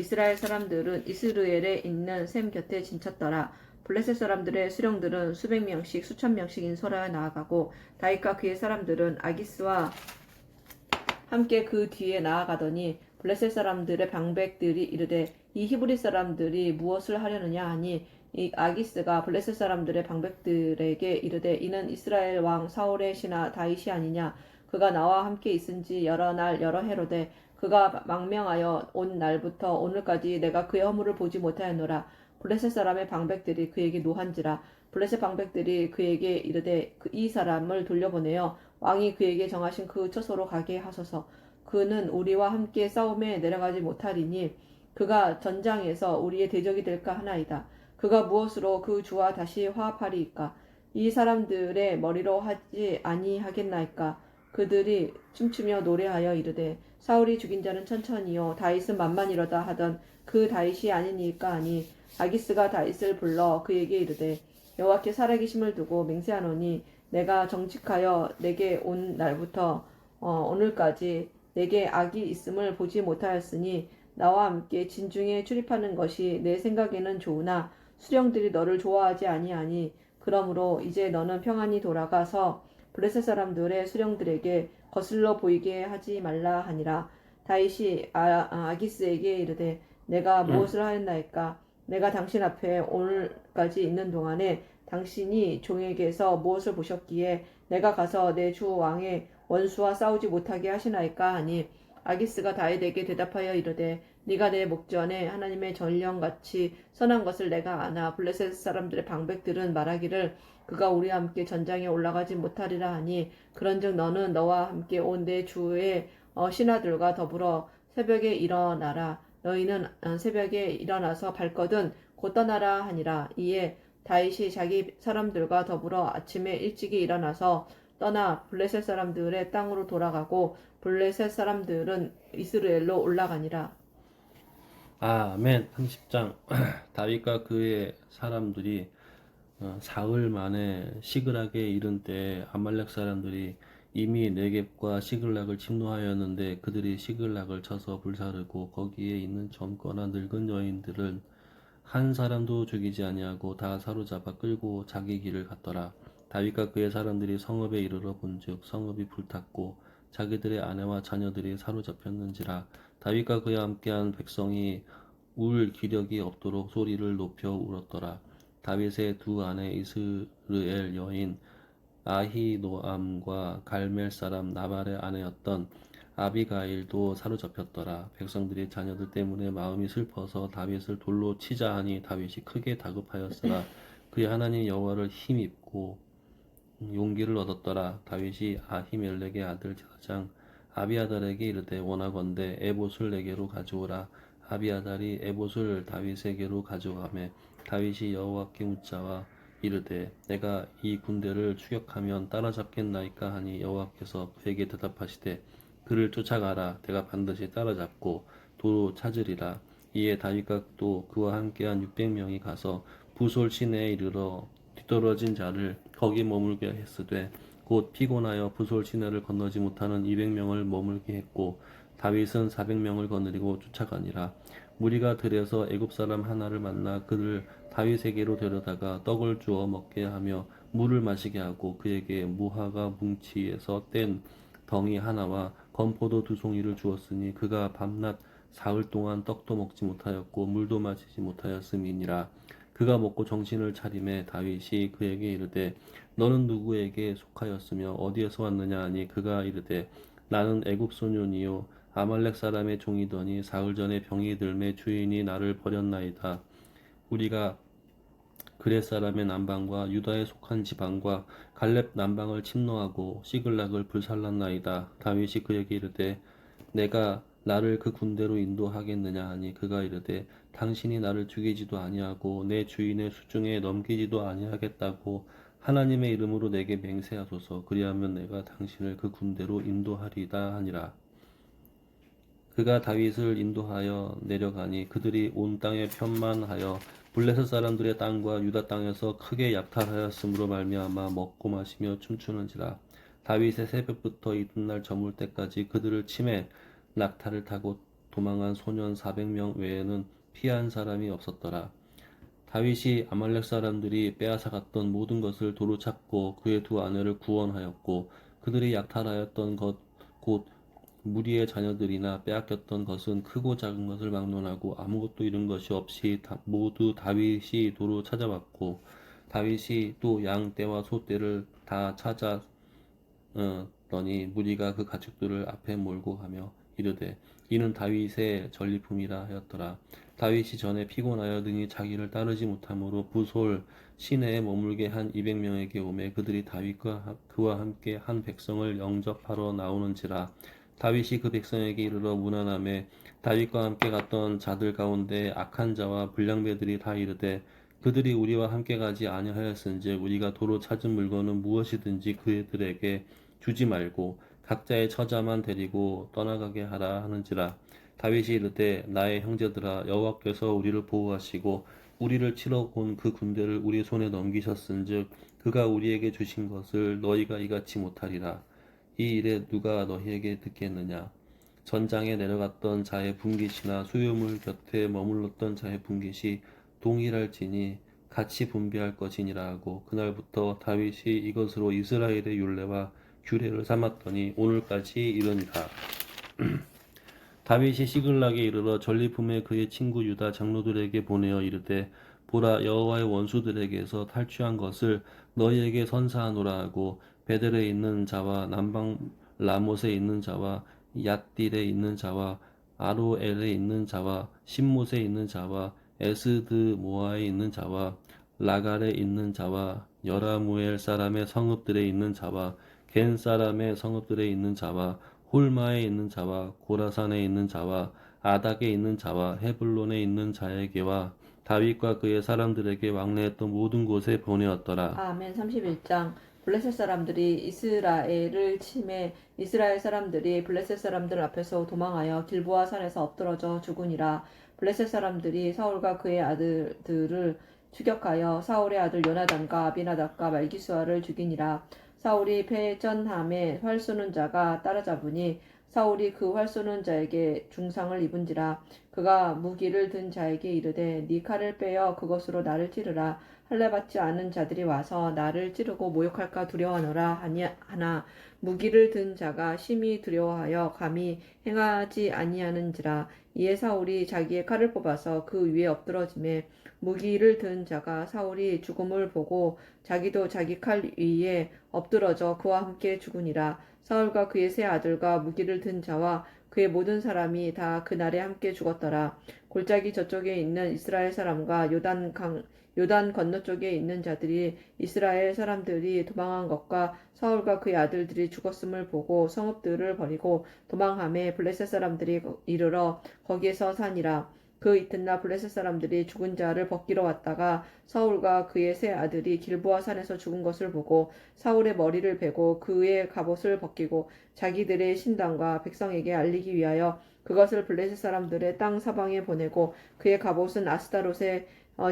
이스라엘 사람들은 이스르엘에 있는 셈 곁에 진쳤더라. 블레셋 사람들의 수령들은 수백 명씩 수천 명씩 인솔하여 나아가고 다윗과 그의 사람들은 아기스와 함께 그 뒤에 나아가더니 블레셋 사람들의 방백들이 이르되 이 히브리 사람들이 무엇을 하려느냐 하니 이 아기스가 블레셋 사람들의 방백들에게 이르되 이는 이스라엘 왕 사울의 신하 다윗이 아니냐. 그가 나와 함께 있은지 여러 날 여러 해로되 그가 망명하여 온 날부터 오늘까지 내가 그의 허물을 보지 못하였노라. 블레셋 사람의 방백들이 그에게 노한지라. 블레셋 방백들이 그에게 이르되 이 사람을 돌려보내어 왕이 그에게 정하신 그 처소로 가게 하소서. 그는 우리와 함께 싸움에 내려가지 못하리니 그가 전장에서 우리의 대적이 될까 하나이다. 그가 무엇으로 그 주와 다시 화합하리이까? 이 사람들의 머리로 하지 아니하겠나이까? 그들이 춤추며 노래하여 이르되 사울이 죽인 자는 천천히요 다윗은 만만이로다 하던 그 다윗이 아니니까 하니 아기스가 다윗을 불러 그에게 이르되 여호와께 살아계심을 두고 맹세하노니 내가 정직하여 내게 온 날부터 오늘까지 내게 악이 있음을 보지 못하였으니 나와 함께 진중에 출입하는 것이 내 생각에는 좋으나 수령들이 너를 좋아하지 아니하니 그러므로 이제 너는 평안히 돌아가서 블레셋 사람들의 수령들에게 거슬러 보이게 하지 말라 하니라. 다윗이 아기스에게 이르되 내가 무엇을 하였나이까? 내가 당신 앞에 오늘까지 있는 동안에 당신이 종에게서 무엇을 보셨기에 내가 가서 내 주 왕의 원수와 싸우지 못하게 하시나이까 하니 아기스가 다윗에게 대답하여 이르되 네가 내 목전에 하나님의 전령같이 선한 것을 내가 아나 블레셋 사람들의 방백들은 말하기를 그가 우리와 함께 전장에 올라가지 못하리라 하니 그런즉 너는 너와 함께 온 내 주의 신하들과 더불어 새벽에 일어나라. 너희는 새벽에 일어나서 발거든 곧 떠나라 하니라. 이에 다윗이 자기 사람들과 더불어 아침에 일찍이 일어나서 떠나 블레셋 사람들의 땅으로 돌아가고 블레셋 사람들은 이스라엘로 올라가니라.
아멘. 30장. 다윗과 그의 사람들이 사흘 만에 시글락에 이른 때 아말렉 사람들이 이미 네겝과 시글락을 침노하였는데 그들이 시글락을 쳐서 불사르고 거기에 있는 젊거나 늙은 여인들은 한 사람도 죽이지 아니하고 다 사로잡아 끌고 자기 길을 갔더라. 다윗과 그의 사람들이 성읍에 이르러 본즉 성읍이 불탔고 자기들의 아내와 자녀들이 사로잡혔는지라. 다윗과 그와 함께한 백성이 울 기력이 없도록 소리를 높여 울었더라. 다윗의 두 아내 이스르엘 여인 아히노암과 갈멜 사람 나발의 아내였던 아비가일도 사로잡혔더라. 백성들이 자녀들 때문에 마음이 슬퍼서 다윗을 돌로 치자 하니 다윗이 크게 다급하였으나 그의 하나님 여호와를 힘입고 용기를 얻었더라. 다윗이 아히멜렉의 아들 제사장 아비아달에게 이르되 원하건대 에봇을 내게로 가져오라. 아비아달이 에봇을 다윗에게로 가져가매 다윗이 여호와께 묻자와 이르되 내가 이 군대를 추격하면 따라잡겠나이까 하니 여호와께서 그에게 대답하시되 그를 쫓아가라. 내가 반드시 따라잡고 도로 찾으리라. 이에 다윗과 또 그와 함께한 600명이 가서 부솔 시내에 이르러 뒤떨어진 자를 거기 머물게 했으되 곧 피곤하여 부솔 시내를 건너지 못하는 200명을 머물게 했고 다윗은 400명을 거느리고 쫓아가니라. 무리가 들에서 애굽 사람 하나를 만나 그를 다윗에게로 데려다가 떡을 주어 먹게 하며 물을 마시게 하고 그에게 무화과 뭉치에서 뗀 덩이 하나와 건포도 2송이를 주었으니 그가 밤낮 사흘 동안 떡도 먹지 못하였고 물도 마시지 못하였음이니라. 그가 먹고 정신을 차림에 다윗이 그에게 이르되 너는 누구에게 속하였으며 어디에서 왔느냐 하니 그가 이르되 나는 애굽 소년이요 아말렉 사람의 종이더니 사흘 전에 병이 들매 주인이 나를 버렸나이다. 우리가 그렛 사람의 남방과 유다에 속한 지방과 갈렙 남방을 침노하고 시글락을 불살랐나이다. 다윗이 그에게 이르되 내가 나를 그 군대로 인도하겠느냐 하니 그가 이르되 당신이 나를 죽이지도 아니하고 내 주인의 수중에 넘기지도 아니하겠다고 하나님의 이름으로 내게 맹세하소서. 그리하면 내가 당신을 그 군대로 인도하리이다 하니라. 그가 다윗을 인도하여 내려가니 그들이 온 땅에 편만하여 블레셋 사람들의 땅과 유다 땅에서 크게 약탈하였으므로 말미암아 먹고 마시며 춤추는지라. 다윗의 새벽부터 이튿날 저물 때까지 그들을 치매 낙타를 타고 도망한 소년 400명 외에는 피한 사람이 없었더라. 다윗이 아말렉 사람들이 빼앗아갔던 모든 것을 도로 찾고 그의 2 아내를 구원하였고 그들이 약탈하였던 것 곧 무리의 자녀들이나 빼앗겼던 것은 크고 작은 것을 막론하고 아무것도 잃은 것이 없이 모두 다윗이 도로 찾아왔고 다윗이 또 양 떼와 소 떼를 다 찾아 더니 무리가 그 가축들을 앞에 몰고 가며 이르되 이는 다윗의 전리품이라 하였더라. 다윗이 전에 피곤하여 능히 자기를 따르지 못하므로 부솔 시내에 머물게 한 200명에게 오매 그들이 다윗과 그와 함께 한 백성을 영접하러 나오는지라. 다윗이 그 백성에게 이르러 문안하매 다윗과 함께 갔던 자들 가운데 악한 자와 불량배들이 다 이르되 그들이 우리와 함께 가지 아니하였은즉 우리가 도로 찾은 물건은 무엇이든지 그들에게 주지 말고 각자의 처자만 데리고 떠나가게 하라 하는지라. 다윗이 이르되 나의 형제들아 여호와께서 우리를 보호하시고 우리를 치러 온 그 군대를 우리 손에 넘기셨은즉 그가 우리에게 주신 것을 너희가 이같이 못하리라. 이 일에 누가 너희에게 듣겠느냐. 전장에 내려갔던 자의 분깃이나 수유물 곁에 머물렀던 자의 분깃이 동일할지니 같이 분배할 것이니라 하고 그날부터 다윗이 이것으로 이스라엘의 율례와 규례를 삼았더니 오늘까지 이르니라. 다윗이 시글락에 이르러 전리품에 그의 친구 유다 장로들에게 보내어 이르되 보라 여호와의 원수들에게서 탈취한 것을 너희에게 선사하노라 하고 베델에 있는 자와 남방 라못에 있는 자와 얏딜에 있는 자와 아로엘에 있는 자와 신못에 있는 자와 에스드 모아에 있는 자와 라갈에 있는 자와 여라무엘 사람의 성읍들에 있는 자와 겐 사람의 성읍들에 있는 자와 홀마에 있는 자와 고라산에 있는 자와 아닥에 있는 자와 헤블론에 있는 자에게와 다윗과 그의 사람들에게 왕래했던 모든 곳에 보내었더라.
아멘. 31장. 블레셋 사람들이 이스라엘을 침해 이스라엘 사람들이 블레셋 사람들 앞에서 도망하여 길보아 산에서 엎드러져 죽으니라. 블레셋 사람들이 사울과 그의 아들들을 추격하여 사울의 아들 요나단과 아비나답과 말기수아를 죽이니라. 사울이 패전함에 활 쏘는 자가 따라잡으니 사울이 그 활 쏘는 자에게 중상을 입은지라. 그가 무기를 든 자에게 이르되 네 칼을 빼어 그것으로 나를 찌르라. 할례 받지 않은 자들이 와서 나를 찌르고 모욕할까 두려워하노라 하나 무기를 든 자가 심히 두려워하여 감히 행하지 아니하는지라. 이에 사울이 자기의 칼을 뽑아서 그 위에 엎드러짐에 무기를 든 자가 사울이 죽음을 보고 자기도 자기 칼 위에 엎드러져 그와 함께 죽으니라. 사울과 그의 세 아들과 무기를 든 자와 그의 모든 사람이 다 그날에 함께 죽었더라. 골짜기 저쪽에 있는 이스라엘 사람과 요단 건너쪽에 있는 자들이 이스라엘 사람들이 도망한 것과 사울과 그의 아들들이 죽었음을 보고 성읍들을 버리고 도망하매 블레셋 사람들이 이르러 거기에서 사니라. 그 이튿날 블레셋 사람들이 죽은 자를 벗기러 왔다가 사울과 그의 세 아들이 길보아 산에서 죽은 것을 보고 사울의 머리를 베고 그의 갑옷을 벗기고 자기들의 신당과 백성에게 알리기 위하여 그것을 블레셋 사람들의 땅 사방에 보내고 그의 갑옷은 아스타롯의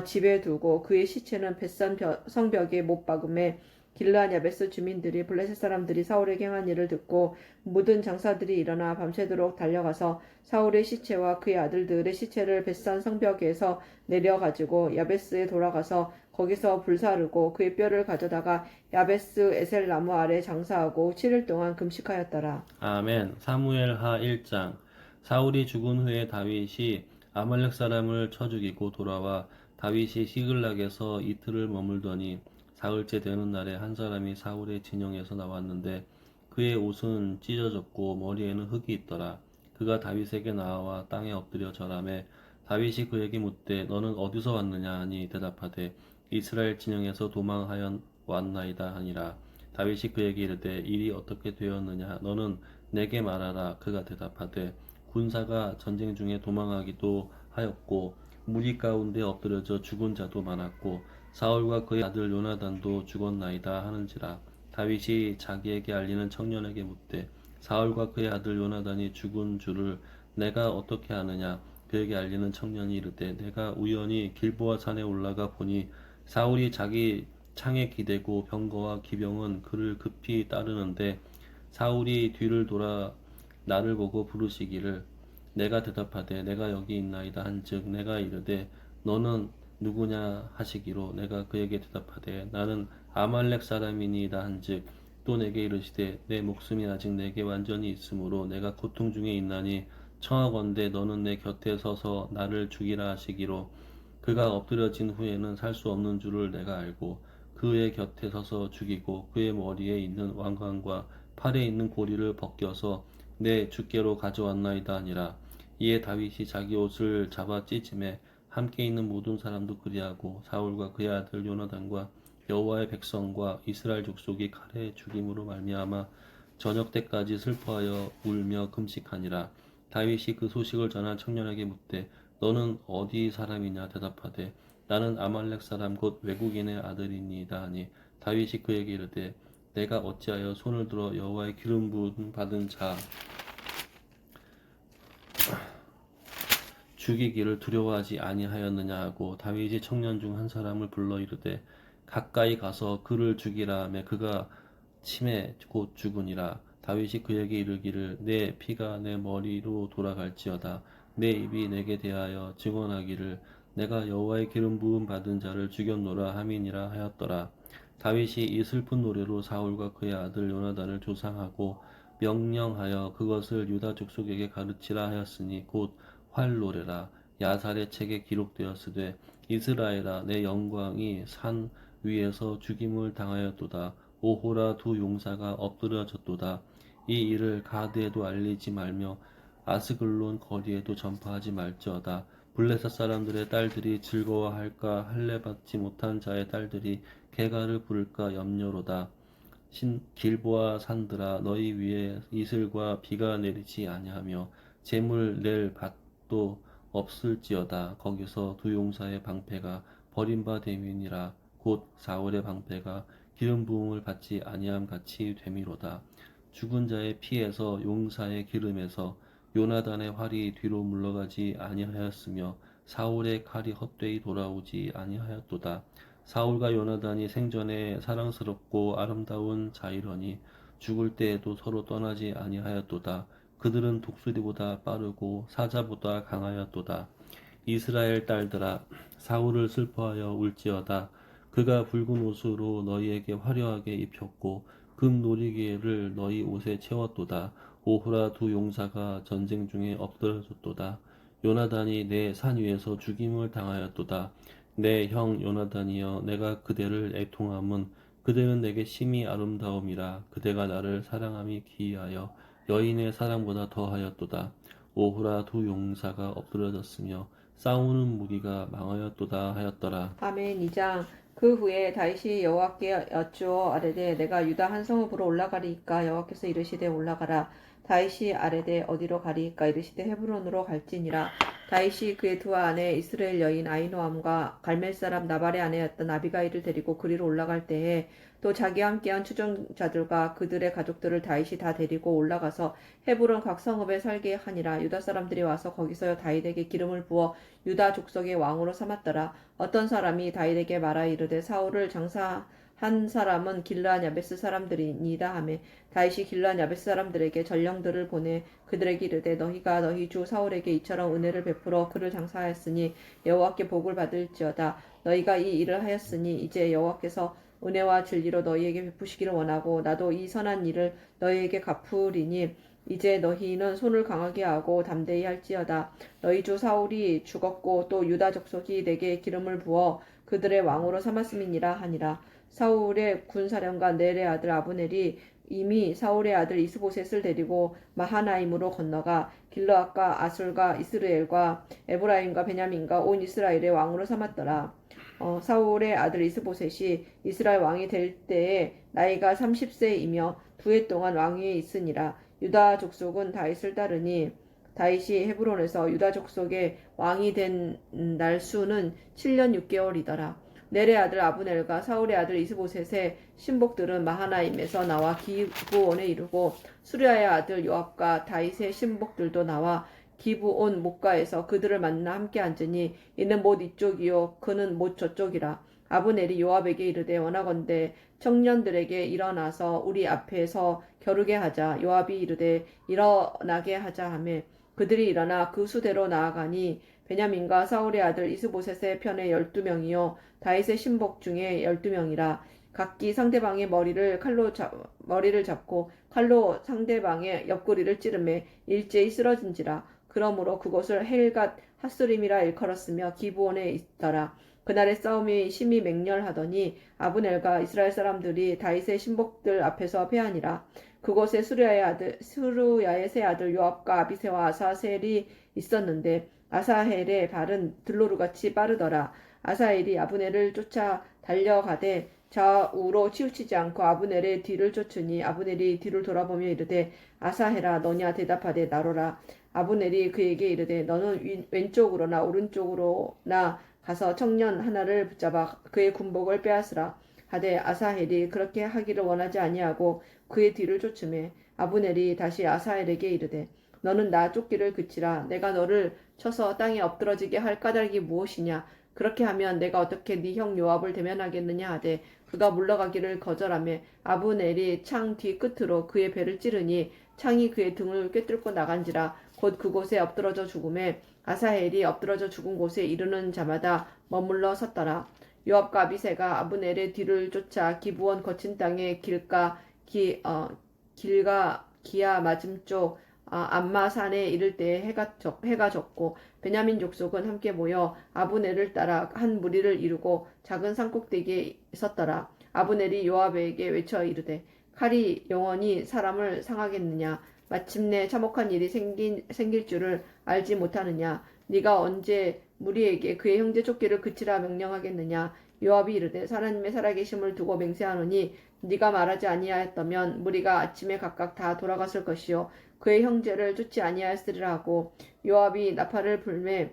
집에 두고 그의 시체는 벳산 성벽에 못 박음에 길르앗 야베스 주민들이 블레셋 사람들이 사울에게 행한 일을 듣고 모든 장사들이 일어나 밤새도록 달려가서 사울의 시체와 그의 아들들의 시체를 벳산 성벽에서 내려가지고 야베스에 돌아가서 거기서 불사르고 그의 뼈를 가져다가 야베스 에셀 나무 아래 장사하고 7일 동안 금식하였더라.
아멘. 사무엘하 1장. 사울이 죽은 후에 다윗이 아말렉 사람을 쳐 죽이고 돌아와 다윗이 시글락에서 이틀을 머물더니 사흘째 되는 날에 한 사람이 사울의 진영에서 나왔는데 그의 옷은 찢어졌고 머리에는 흙이 있더라. 그가 다윗에게 나와 땅에 엎드려 절하매 다윗이 그에게 묻되 너는 어디서 왔느냐 하니 대답하되 이스라엘 진영에서 도망하여 왔나이다 하니라. 다윗이 그에게 이르되 일이 어떻게 되었느냐 너는 내게 말하라. 그가 대답하되 군사가 전쟁 중에 도망하기도 하였고 무리 가운데 엎드려져 죽은 자도 많았고 사울과 그의 아들 요나단도 죽었나이다 하는지라. 다윗이 자기에게 알리는 청년에게 묻되 사울과 그의 아들 요나단이 죽은 줄을 내가 어떻게 아느냐. 그에게 알리는 청년이 이르되 내가 우연히 길보아 산에 올라가 보니 사울이 자기 창에 기대고 병거와 기병은 그를 급히 따르는데 사울이 뒤를 돌아 나를 보고 부르시기를 내가 대답하되 내가 여기 있나이다 한즉 내가 이르되 너는 누구냐 하시기로 내가 그에게 대답하되 나는 아말렉 사람이니이다 한즉 또 내게 이르시되 내 목숨이 아직 내게 완전히 있으므로 내가 고통 중에 있나니 청하건대 너는 내 곁에 서서 나를 죽이라 하시기로 그가 엎드려진 후에는 살 수 없는 줄을 내가 알고 그의 곁에 서서 죽이고 그의 머리에 있는 왕관과 팔에 있는 고리를 벗겨서 내 주께로 가져왔나이다 하니라. 이에 다윗이 자기 옷을 잡아 찢음에 함께 있는 모든 사람도 그리하고 사울과 그의 아들 요나단과 여호와의 백성과 이스라엘 족속이 칼에 죽임으로 말미암아 저녁 때까지 슬퍼하여 울며 금식하니라. 다윗이 그 소식을 전한 청년에게 묻되 너는 어디 사람이냐 대답하되 나는 아말렉 사람 곧 외국인의 아들이니이다 하니 다윗이 그에게 이르되 내가 어찌하여 손을 들어 여호와의 기름 부음 받은 자 죽이기를 두려워하지 아니하였느냐 하고 다윗이 청년 중 한 사람을 불러 이르되 가까이 가서 그를 죽이라 하매 그가 침에 곧 죽으니라. 다윗이 그에게 이르기를 내 피가 내 머리로 돌아갈지어다 내 입이 내게 대하여 증언하기를 내가 여호와의 기름 부음 받은 자를 죽였노라 함이니라 하였더라. 다윗이 이 슬픈 노래로 사울과 그의 아들 요나단을 조상하고 명령하여 그것을 유다 족속에게 가르치라 하였으니 곧 활노래라. 야살의 책에 기록되었으되 이스라엘아 내 영광이 산 위에서 죽임을 당하였도다. 오호라 두 용사가 엎드려졌도다. 이 일을 가드에도 알리지 말며 아스글론 거리에도 전파하지 말지어다. 블레셋 사람들의 딸들이 즐거워할까 할례받지 못한 자의 딸들이 개가를 부를까 염려로다. 길보아 산들아 너희 위에 이슬과 비가 내리지 아니하며 재물 낼 밭도 없을지어다. 거기서 두 용사의 방패가 버린 바 됨이니라. 곧 사울의 방패가 기름 부음을 받지 아니함 같이 됨이로다. 죽은 자의 피에서 용사의 기름에서 요나단의 활이 뒤로 물러가지 아니하였으며 사울의 칼이 헛되이 돌아오지 아니하였도다. 사울과 요나단이 생전에 사랑스럽고 아름다운 자이러니 죽을 때에도 서로 떠나지 아니하였도다. 그들은 독수리보다 빠르고 사자보다 강하였도다. 이스라엘 딸들아 사울을 슬퍼하여 울지어다. 그가 붉은 옷으로 너희에게 화려하게 입혔고 금 놀이개를 너희 옷에 채웠도다. 오호라 두 용사가 전쟁 중에 엎드러졌도다. 요나단이 내 산 위에서 죽임을 당하였도다. 내 형 요나단이여 내가 그대를 애통함은 그대는 내게 심히 아름다움이라. 그대가 나를 사랑함이 기이하여 여인의 사랑보다 더하였도다. 오호라 두 용사가 엎드러졌으며 싸우는 무기가 망하였도다 하였더라.
아멘. 2장. 그 후에 다윗이 여호와께 여쭈어 아뢰되 내가 유다 한 성읍으로 올라가리이까. 여호와께서 이르시되 올라가라. 다윗이 아뢰되 어디로 가리이까. 이르시되 헤브론으로 갈지니라. 다윗이 그의 두 아내 이스라엘 여인 아히노암과 갈멜 사람 나발의 아내였던 아비가일을 데리고 그리로 올라갈 때에 또 자기와 함께한 추종자들과 그들의 가족들을 다윗이 다 데리고 올라가서 헤브론 각 성읍에 살게 하니라. 유다 사람들이 와서 거기서 다윗에게 기름을 부어 유다 족속의 왕으로 삼았더라. 어떤 사람이 다윗에게 말하 이르되 사울을 장사 한 사람은 길르앗 야베스 사람들이니이다 하매 다윗이 길르앗 야베스 사람들에게 전령들을 보내 그들에게 이르되 너희가 너희 주 사울에게 이처럼 은혜를 베풀어 그를 장사하였으니 여호와께 복을 받을지어다. 너희가 이 일을 하였으니 이제 여호와께서 은혜와 진리로 너희에게 베푸시기를 원하고 나도 이 선한 일을 너희에게 갚으리니 이제 너희는 손을 강하게 하고 담대히 할지어다. 너희 주 사울이 죽었고 또 유다 족속이 내게 기름을 부어 그들의 왕으로 삼았음이니라 하니라. 사울의 군사령관 넬의 아들 아브넬이 이미 사울의 아들 이스보셋을 데리고 마하나임으로 건너가 길르앗과 아술과 이스르엘과 에브라임과 베냐민과 온 이스라엘의 왕으로 삼았더라. 사울의 아들 이스보셋이 이스라엘 왕이 될 때에 나이가 30세이며 2해 동안 왕위에 있으니라. 유다 족속은 다윗을 따르니 다윗이 헤브론에서 유다 족속의 왕이 된 날수는 7년 6개월이더라. 넬의 아들 아브넬과 사울의 아들 이스보셋의 신복들은 마하나임에서 나와 기브온에 이르고 수리아의 아들 요압과 다윗의 신복들도 나와 기브온 목가에서 그들을 만나 함께 앉으니 이는 못 이쪽이요 그는 못 저쪽이라. 아브넬이 요압에게 이르되 원하건대 청년들에게 일어나서 우리 앞에서 겨루게 하자. 요압이 이르되 일어나게 하자 하며 그들이 일어나 그 수대로 나아가니 베냐민과 사울의 아들 이스보셋의 편에 12명이요 다윗의 신복 중에 12명이라. 각기 상대방의 머리를 잡고 칼로 상대방의 옆구리를 찌르매 일제히 쓰러진지라. 그러므로 그곳을 헬갓 핫수림이라 일컬었으며 기브온에 있더라. 그날의 싸움이 심히 맹렬하더니 아브넬과 이스라엘 사람들이 다윗의 신복들 앞에서 패하니라. 그곳에 수루야의 세 아들 요압과 아비새와 아사헬이 있었는데 아사헬의 발은 들로루같이 빠르더라. 아사헬이 아브넬을 쫓아 달려가되 좌우로 치우치지 않고 아브넬의 뒤를 쫓으니 아브넬이 뒤를 돌아보며 이르되 아사헬아 너냐 대답하되 나로라. 아브넬이 그에게 이르되 너는 왼쪽으로나 오른쪽으로나 가서 청년 하나를 붙잡아 그의 군복을 빼앗으라 하되 아사헬이 그렇게 하기를 원하지 아니하고 그의 뒤를 쫓으매 아브넬이 다시 아사헬에게 이르되 너는 나 쫓기를 그치라. 내가 너를 쳐서 땅에 엎드러지게 할 까닭이 무엇이냐. 그렇게 하면 내가 어떻게 네 형 요압을 대면하겠느냐 하되 그가 물러가기를 거절하며 아브넬이 창 뒤 끝으로 그의 배를 찌르니 창이 그의 등을 꿰뚫고 나간지라. 곧 그곳에 엎드러져 죽음에 아사헬이 엎드러져 죽은 곳에 이르는 자마다 머물러 섰더라. 요압과 아비새가 아브넬의 뒤를 쫓아 기브온 거친 땅에 길과 기야 맞은쪽 암마산에 이를 때에 해가 졌고 베냐민 족속은 함께 모여 아브넬을 따라 한 무리를 이루고 작은 산꼭대기에 섰더라. 아브넬이 요압에게 외쳐 이르되 칼이 영원히 사람을 상하겠느냐. 마침내 참혹한 일이 생길 줄을 알지 못하느냐. 네가 언제 무리에게 그의 형제 쫓기를 그치라 명령하겠느냐. 요압이 이르되 하나님의 살아계심을 두고 맹세하노니 네가 말하지 아니하였다면 무리가 아침에 각각 다 돌아갔을 것이요 그의 형제를 쫓지 아니하였으리라 하고 요압이 나팔을 불매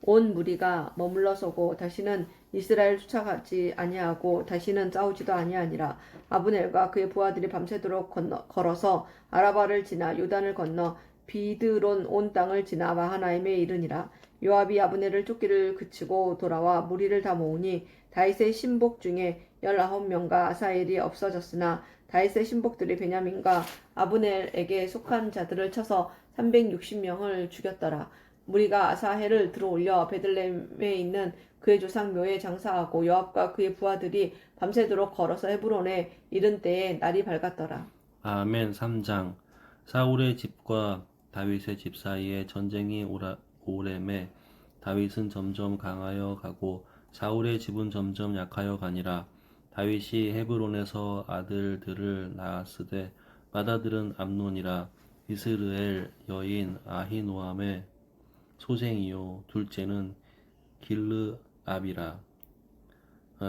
온 무리가 머물러 서고 다시는 이스라엘 쫓아가지 아니하고 다시는 싸우지도 아니하니라. 아브넬과 그의 부하들이 밤새도록 걸어서 아라바를 지나 요단을 건너 비드론 온 땅을 지나 마하나임에 이르니라. 요압이 아브넬을 쫓기를 그치고 돌아와 무리를 다 모으니 다윗의 신복 중에 19명과 아사헬이 없어졌으나 다윗의 신복들이 베냐민과 아브넬에게 속한 자들을 쳐서 360명을 죽였더라. 무리가 아사헬을 들어올려 베들레헴에 있는 그의 조상 묘에 장사하고 요압과 그의 부하들이 밤새도록 걸어서 헤브론에 이른 때에 날이 밝았더라.
아멘. 3장. 사울의 집과 다윗의 집 사이에 전쟁이 오래매 다윗은 점점 강하여 가고 사울의 집은 점점 약하여 가니라. 다윗이 헤브론에서 아들들을 낳았으되 맏아들은 암논이라. 이스르엘 여인 아히노암의 소생이요 둘째는 길르압이라.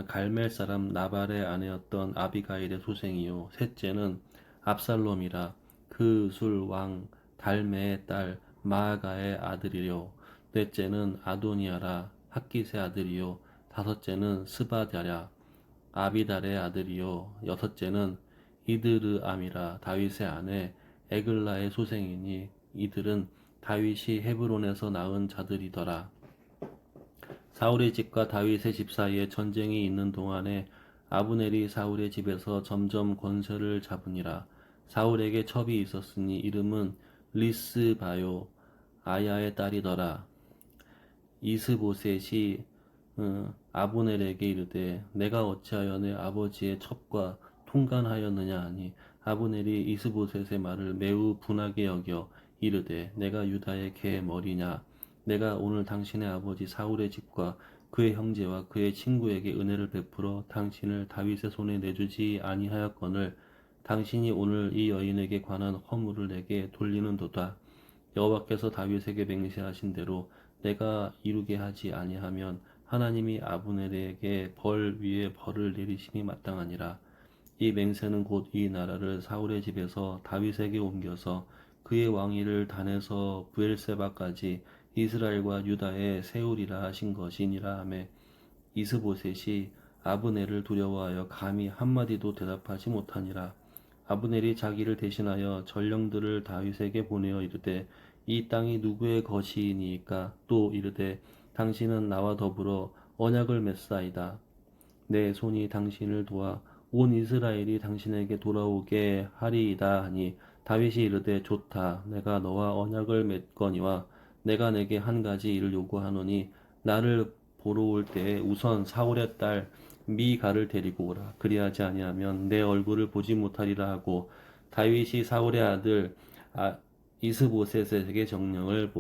갈멜 사람 나발의 아내였던 아비가일의 소생이요 셋째는 압살롬이라. 그술 왕 달메의 딸 마아가의 아들이요 넷째는 아도니아라. 핫깃의 아들이요 다섯째는 스바랴라. 아비달의 아들이요 여섯째는 이드르암이라. 다윗의 아내 에글라의 소생이니 이들은 다윗이 헤브론에서 낳은 자들이더라. 사울의 집과 다윗의 집 사이에 전쟁이 있는 동안에 아브넬이 사울의 집에서 점점 권세를 잡으니라. 사울에게 첩이 있었으니 이름은 리스바요 아야의 딸이더라. 이스보셋이 아브넬에게 이르되 내가 어찌하여 내 아버지의 첩과 통간하였느냐 하니 아브넬이 이스보셋의 말을 매우 분하게 여겨 이르되 내가 유다의 개 머리냐 내가 오늘 당신의 아버지 사울의 집과 그의 형제와 그의 친구에게 은혜를 베풀어 당신을 다윗의 손에 내주지 아니하였거늘 당신이 오늘 이 여인에게 관한 허물을 내게 돌리는도다. 여호와께서 다윗에게 맹세하신 대로 내가 이루게 하지 아니하면 하나님이 아브넬에게 벌 위에 벌을 내리심이 마땅하니라. 이 맹세는 곧 이 나라를 사울의 집에서 다윗에게 옮겨서 그의 왕위를 단에서 브엘세바까지 이스라엘과 유다에 세우리라 하신 것이니라 하매 이스보셋이 아브넬을 두려워하여 감히 한마디도 대답하지 못하니라. 아브넬이 자기를 대신하여 전령들을 다윗에게 보내어 이르되 이 땅이 누구의 것이니까 또 이르되 당신은 나와 더불어 언약을 맺사이다. 내 손이 당신을 도와 온 이스라엘이 당신에게 돌아오게 하리이다 하니 다윗이 이르되 좋다. 내가 너와 언약을 맺거니와 내가 내게 한 가지 일을 요구하노니 나를 보러 올 때에 우선 사울의 딸 미갈을 데리고 오라. 그리하지 아니하면 내 얼굴을 보지 못하리라 하고 다윗이 사울의 아들 이스보셋에게 전령을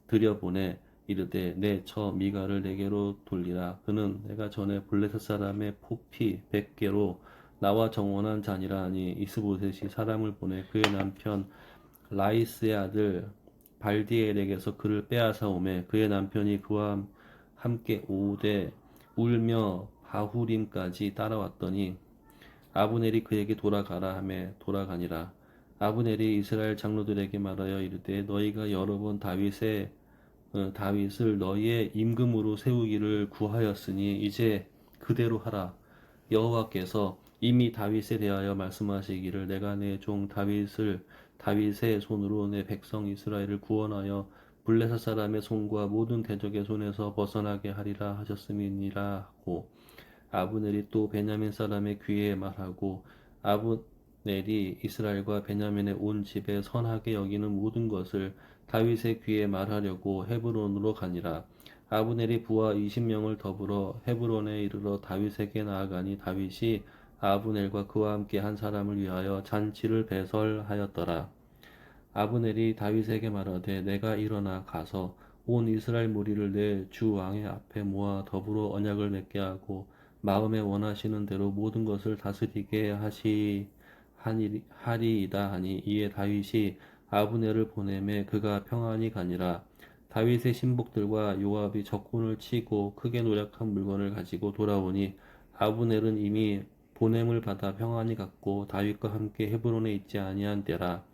들여보내 이르되 내 처 미갈을 내게로 돌리라. 그는 내가 전에 블레셋 사람의 포피 100개로 나와 정원한 자니라 하니 이스보셋이 사람을 보내 그의 남편 라이스의 아들 발디엘에게서 그를 빼앗아 오매 그의 남편이 그와 함께 오되 울며 바후림까지 따라왔더니 아브넬이 그에게 돌아가라 하매 돌아가니라. 아브넬이 이스라엘 장로들에게 말하여 이르되 너희가 여러 번 다윗을 너희의 임금으로 세우기를 구하였으니 이제 그대로 하라. 여호와께서 이미 다윗에 대하여 말씀하시기를 내가 내 종 다윗의 손으로 내 백성 이스라엘을 구원하여 블레셋 사람의 손과 모든 대적의 손에서 벗어나게 하리라 하셨음이니라 하고 아브넬이 또 베냐민 사람의 귀에 말하고 아브넬이 이스라엘과 베냐민의 온 집에 선하게 여기는 모든 것을 다윗의 귀에 말하려고 헤브론으로 가니라. 아브넬이 부하 20명을 더불어 헤브론에 이르러 다윗에게 나아가니 다윗이 아브넬과 그와 함께 한 사람을 위하여 잔치를 배설하였더라. 아브넬이 다윗에게 말하되 내가 일어나 가서 온 이스라엘 무리를 내 주 왕의 앞에 모아 더불어 언약을 맺게 하고 마음에 원하시는 대로 모든 것을 다스리게 하리이다 하니 이에 다윗이 아브넬을 보내매 그가 평안히 가니라. 다윗의 신복들과 요압이 적군을 치고 크게 노력한 물건을 가지고 돌아오니 아브넬은 이미 보냄을 받아 평안히 갔고 다윗과 함께 헤브론에 있지 아니한 때라.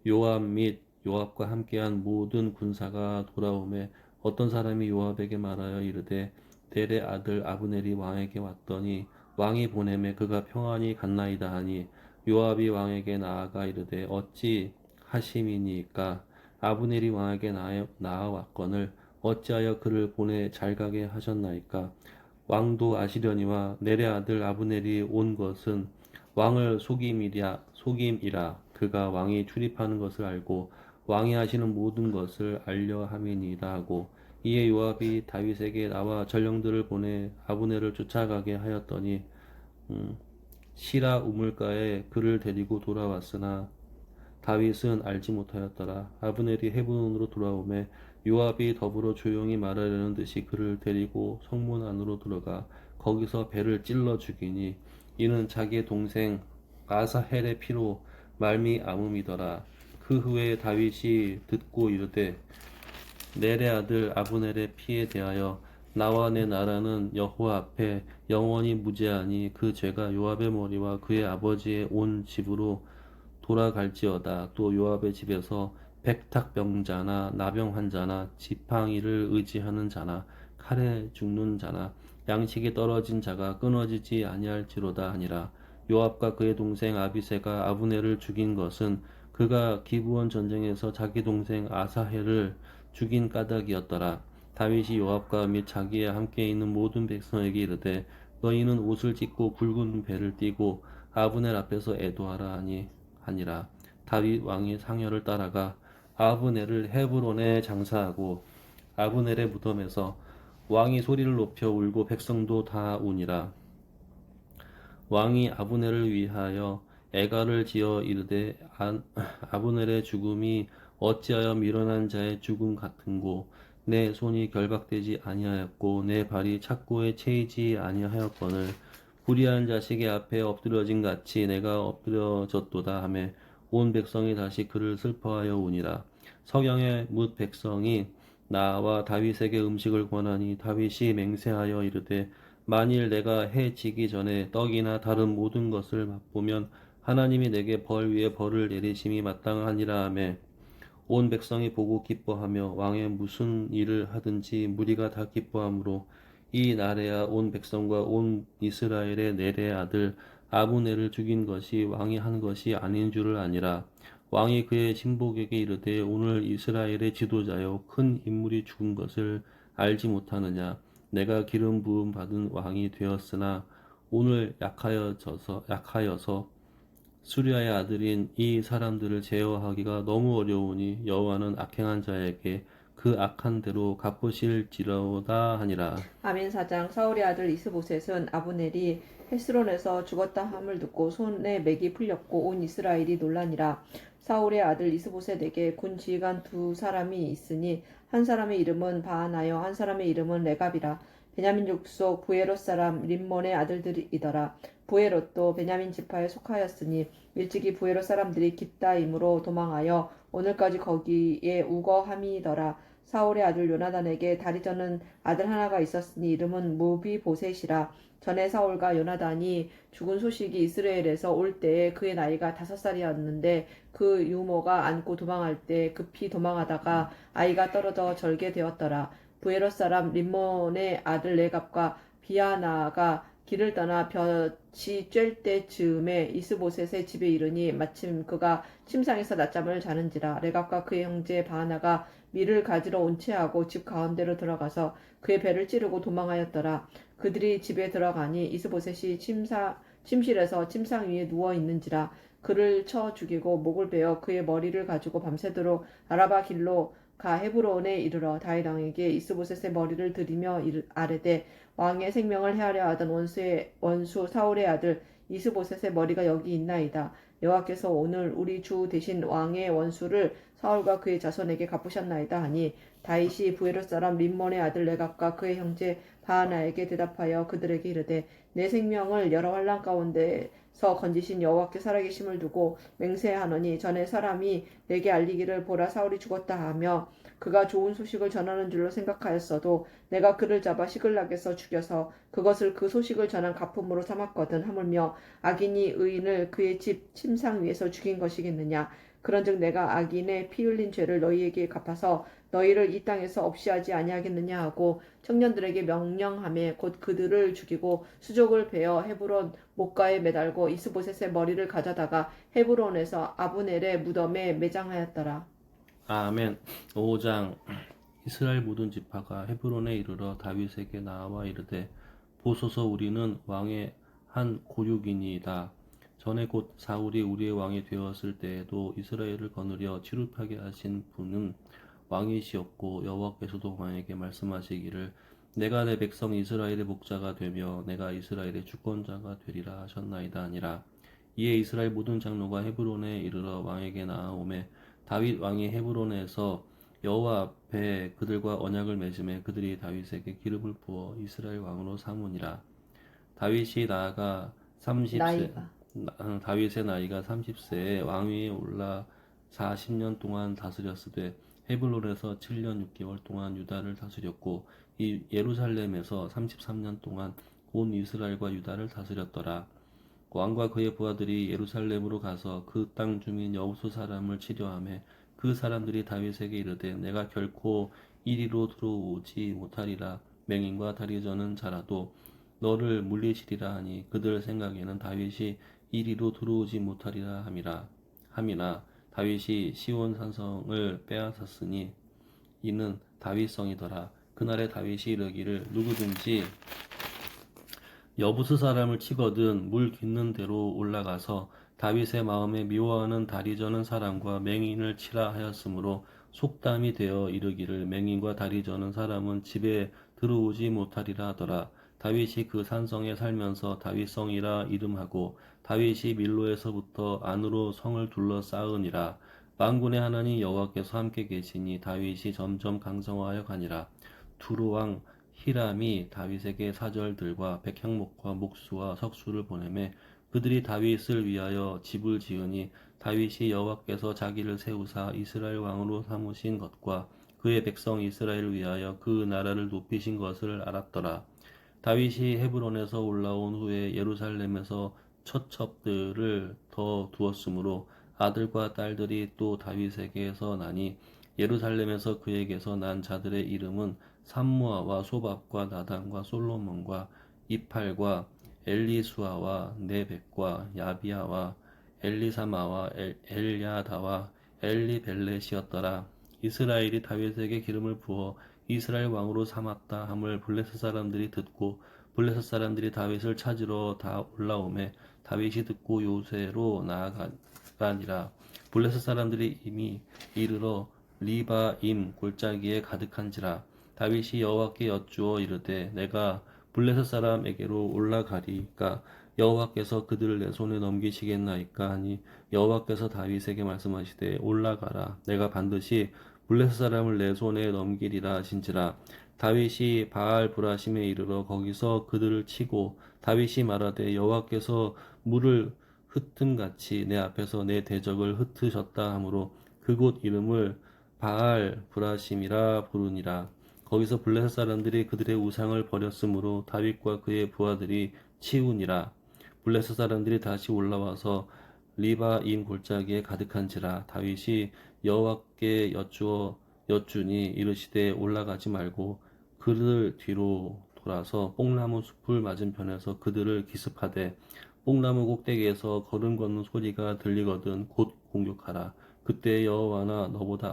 요압 및 요압과 함께한 모든 군사가 돌아오매 어떤 사람이 요압에게 말하여 이르되 넬의 아들 아브넬이 왕에게 왔더니 왕이 보내매 그가 평안히 갔나이다 하니 요압이 왕에게 나아가 이르되 어찌 하심이니까 아브넬이 왕에게 나아왔거늘 어찌하여 그를 보내 잘가게 하셨나이까. 왕도 아시려니와 넬의 아들 아브넬이 온 것은 왕을 속임이라. 그가 왕이 출입하는 것을 알고 왕이 하시는 모든 것을 알려 함이니라 하고 이에 요압이 다윗에게 나와 전령들을 보내 아브넬을 쫓아가게 하였더니 시라 우물가에 그를 데리고 돌아왔으나 다윗은 알지 못하였더라. 아브넬이 헤브론으로 돌아오매 요압이 더불어 조용히 말하려는 듯이 그를 데리고 성문 안으로 들어가 거기서 배를 찔러 죽이니 이는 자기의 동생 아사헬의 피로 말미암음이더라. 그 후에 다윗이 듣고 이르되 넬의 아들 아브넬의 피에 대하여 나와 내 나라는 여호와 앞에 영원히 무죄하니 그 죄가 요압의 머리와 그의 아버지의 온 집으로 돌아갈지어다. 또 요압의 집에서 백탁병자나 나병 환자나 지팡이를 의지하는 자나 칼에 죽는 자나 양식이 떨어진 자가 끊어지지 아니할지로다 하니라. 요압과 그의 동생 아비새가 아브넬을 죽인 것은 그가 기브온 전쟁에서 자기 동생 아사헬을 죽인 까닭이었더라. 다윗이 요압과 및 자기와 함께 있는 모든 백성에게 이르되 너희는 옷을 찢고 굵은 배를 띠고 아브넬 앞에서 애도하라 하니라. 다윗 왕이 상여를 따라가 아브넬을 헤브론에 장사하고 아브넬의 무덤에서 왕이 소리를 높여 울고 백성도 다 우니라. 왕이 아브넬을 위하여 애가를 지어 이르되 아브넬의 죽음이 어찌하여 미련한 자의 죽음 같은고 내 손이 결박되지 아니하였고 내 발이 착고에 채이지 아니하였거늘 불의한 자식의 앞에 엎드려진 같이 내가 엎드려졌도다 하며 온 백성이 다시 그를 슬퍼하여 우니라. 석영의 뭇 백성이 나와 다윗에게 음식을 권하니 다윗이 맹세하여 이르되 만일 내가 해 지기 전에 떡이나 다른 모든 것을 맛보면 하나님이 내게 벌 위에 벌을 내리심이 마땅하니라 하며 온 백성이 보고 기뻐하며 왕의 무슨 일을 하든지 무리가 다 기뻐하므로 이 날에야 온 백성과 온 이스라엘의 넬의 아들 아브넬을 죽인 것이 왕이 한 것이 아닌 줄을 아니라. 왕이 그의 신복에게 이르되 오늘 이스라엘의 지도자여 큰 인물이 죽은 것을 알지 못하느냐. 내가 기름 부음 받은 왕이 되었으나 오늘 약하여서 수리아의 아들인 이 사람들을 제어하기가 너무 어려우니 여호와는 악행한 자에게 그 악한 대로 갚으실지로다 하니라.
아멘. 4장. 사울의 아들 이스보셋은 아브넬이 헤스론에서 죽었다 함을 듣고 손에 맥이 풀렸고 온 이스라엘이 놀라니라. 사울의 아들 이스보셋에게 군 지휘관 두 사람이 있으니 한 사람의 이름은 바하나요 한 사람의 이름은 레갑이라. 베냐민 족속 부에롯 사람 림몬의 아들들이더라. 부에롯도 베냐민 지파에 속하였으니 일찍이 부에롯 사람들이 깁다임으로 도망하여 오늘까지 거기에 우거함이더라. 사울의 아들 요나단에게 다리 저는 아들 하나가 있었으니 이름은 무비보셋이라. 전에 사울과 요나단이 죽은 소식이 이스라엘에서 올 때에 그의 나이가 5살이었는데 그 유모가 안고 도망할 때 급히 도망하다가 아이가 떨어져 절게 되었더라. 부에롯 사람 림몬의 아들 레갑과 비아나가 길을 떠나 볕이 쬐을 때쯤에 이스보셋의 집에 이르니 마침 그가 침상에서 낮잠을 자는지라. 레갑과 그의 형제 바하나가 밀을 가지러 온채하고 집 가운데로 들어가서 그의 배를 찌르고 도망하였더라. 그들이 집에 들어가니 이스보셋이 침실에서 침상 위에 누워 있는지라. 그를 쳐 죽이고 목을 베어 그의 머리를 가지고 밤새도록 아라바 길로 가 헤브론에 이르러 다윗 왕에게 이스보셋의 머리를 들이며 아뢰되 왕의 생명을 해하려 하던 원수 사울의 아들 이스보셋의 머리가 여기 있나이다. 여호와께서 오늘 우리 주 대신 왕의 원수를 사울과 그의 자손에게 갚으셨나이다 하니 다윗이 부에롯 사람 림몬의 아들 레갑과 그의 형제 바하나에게 대답하여 그들에게 이르되 내 생명을 여러 환난 가운데서 건지신 여호와께 살아계심을 두고 맹세하노니 전에 사람이 내게 알리기를 보라 사울이 죽었다 하며 그가 좋은 소식을 전하는 줄로 생각하였어도 내가 그를 잡아 시글락에서 죽여서 그것을 그 소식을 전한 가품으로 삼았거든. 하물며 악인이 의인을 그의 집 침상 위에서 죽인 것이겠느냐. 그런즉 내가 악인의 피 흘린 죄를 너희에게 갚아서 너희를 이 땅에서 없이 하지 아니하겠느냐 하고 청년들에게 명령하며 곧 그들을 죽이고 수족을 베어 헤브론 목가에 매달고 이스보셋의 머리를 가져다가 헤브론에서 아브넬의 무덤에 매장하였더라.
아멘. 5장. 이스라엘 모든 지파가 헤브론에 이르러 다윗에게 나와 이르되 보소서 우리는 왕의 한 고육이니이다. 전에 곧 사울이 우리의 왕이 되었을 때에도 이스라엘을 거느려 취급하게 하신 분은 왕이시었고 여호와께서도 왕에게 말씀하시기를 내가 내 백성 이스라엘의 목자가 되며 내가 이스라엘의 주권자가 되리라 하셨나이다 아니라. 이에 이스라엘 모든 장로가 헤브론에 이르러 왕에게 나아오매 다윗 왕이 헤브론에서 여호와 앞에 그들과 언약을 맺음에 그들이 다윗에게 기름을 부어 이스라엘 왕으로 삼으니라. 다윗의 나이가 30세에 왕위에 올라 40년 동안 다스렸으되 헤블론에서 7년 6개월 동안 유다를 다스렸고 이 예루살렘에서 33년 동안 온 이스라엘과 유다를 다스렸더라. 왕과 그의 부하들이 예루살렘으로 가서 그 땅 주민 여호수 사람을 치려하며 그 사람들이 다윗에게 이르되 내가 결코 이리로 들어오지 못하리라. 맹인과 다리 저는 자라도 너를 물리치리라 하니 그들 생각에는 다윗이 이리로 들어오지 못하리라 함이나 다윗이 시온 산성을 빼앗았으니 이는 다윗성이더라. 그날에 다윗이 이르기를 누구든지 여부스 사람을 치거든 물 깃는 데로 올라가서 다윗의 마음에 미워하는 다리 저는 사람과 맹인을 치라 하였으므로 속담이 되어 이르기를 맹인과 다리 저는 사람은 집에 들어오지 못하리라 하더라. 다윗이 그 산성에 살면서 다윗성이라 이름하고 다윗이 밀로에서부터 안으로 성을 둘러싸으니라. 만군의 하나님 여호와께서 함께 계시니 다윗이 점점 강성하여 가니라. 두루왕 히람이 다윗에게 사절들과 백향목과 목수와 석수를 보내매 그들이 다윗을 위하여 집을 지으니 다윗이 여호와께서 자기를 세우사 이스라엘 왕으로 삼으신 것과 그의 백성 이스라엘을 위하여 그 나라를 높이신 것을 알았더라. 다윗이 헤브론에서 올라온 후에 예루살렘에서 처첩들을 더 두었으므로 아들과 딸들이 또 다윗에게서 나니 예루살렘에서 그에게서 난 자들의 이름은 삼무아와 소밥과 나단과 솔로몬과 이팔과 엘리수아와 네벡과 야비아와 엘리사마와 엘야다와 엘리벨렛이었더라. 이스라엘이 다윗에게 기름을 부어 이스라엘 왕으로 삼았다 함을 블레셋 사람들이 듣고 블레셋 사람들이 다윗을 찾으러 다 올라오매 다윗이 듣고 요새로 나아가니라. 블레셋 사람들이 이미 이르러 리바임 골짜기에 가득한지라. 다윗이 여호와께 여쭈어 이르되 내가 블레셋 사람에게로 올라가리까 여호와께서 그들을 내 손에 넘기시겠나이까 하니 여호와께서 다윗에게 말씀하시되 올라가라 내가 반드시 블레셋 사람을 내 손에 넘기리라 하신지라. 다윗이 바알 브라심에 이르러 거기서 그들을 치고 다윗이 말하되 여호와께서 물을 흩음같이 내 앞에서 내 대적을 흩으셨다 하므로 그곳 이름을 바알 브라심이라 부르니라. 거기서 블레셋 사람들이 그들의 우상을 버렸으므로 다윗과 그의 부하들이 치우니라. 블레셋 사람들이 다시 올라와서 리바임 골짜기에 가득한지라. 다윗이 여호와께 여쭈니 이르시되 올라가지 말고 그들 뒤로 돌아서 뽕나무 숲을 맞은편에서 그들을 기습하되 뽕나무 꼭대기에서 걸음 걷는 소리가 들리거든 곧 공격하라. 그때 여호와가 너보다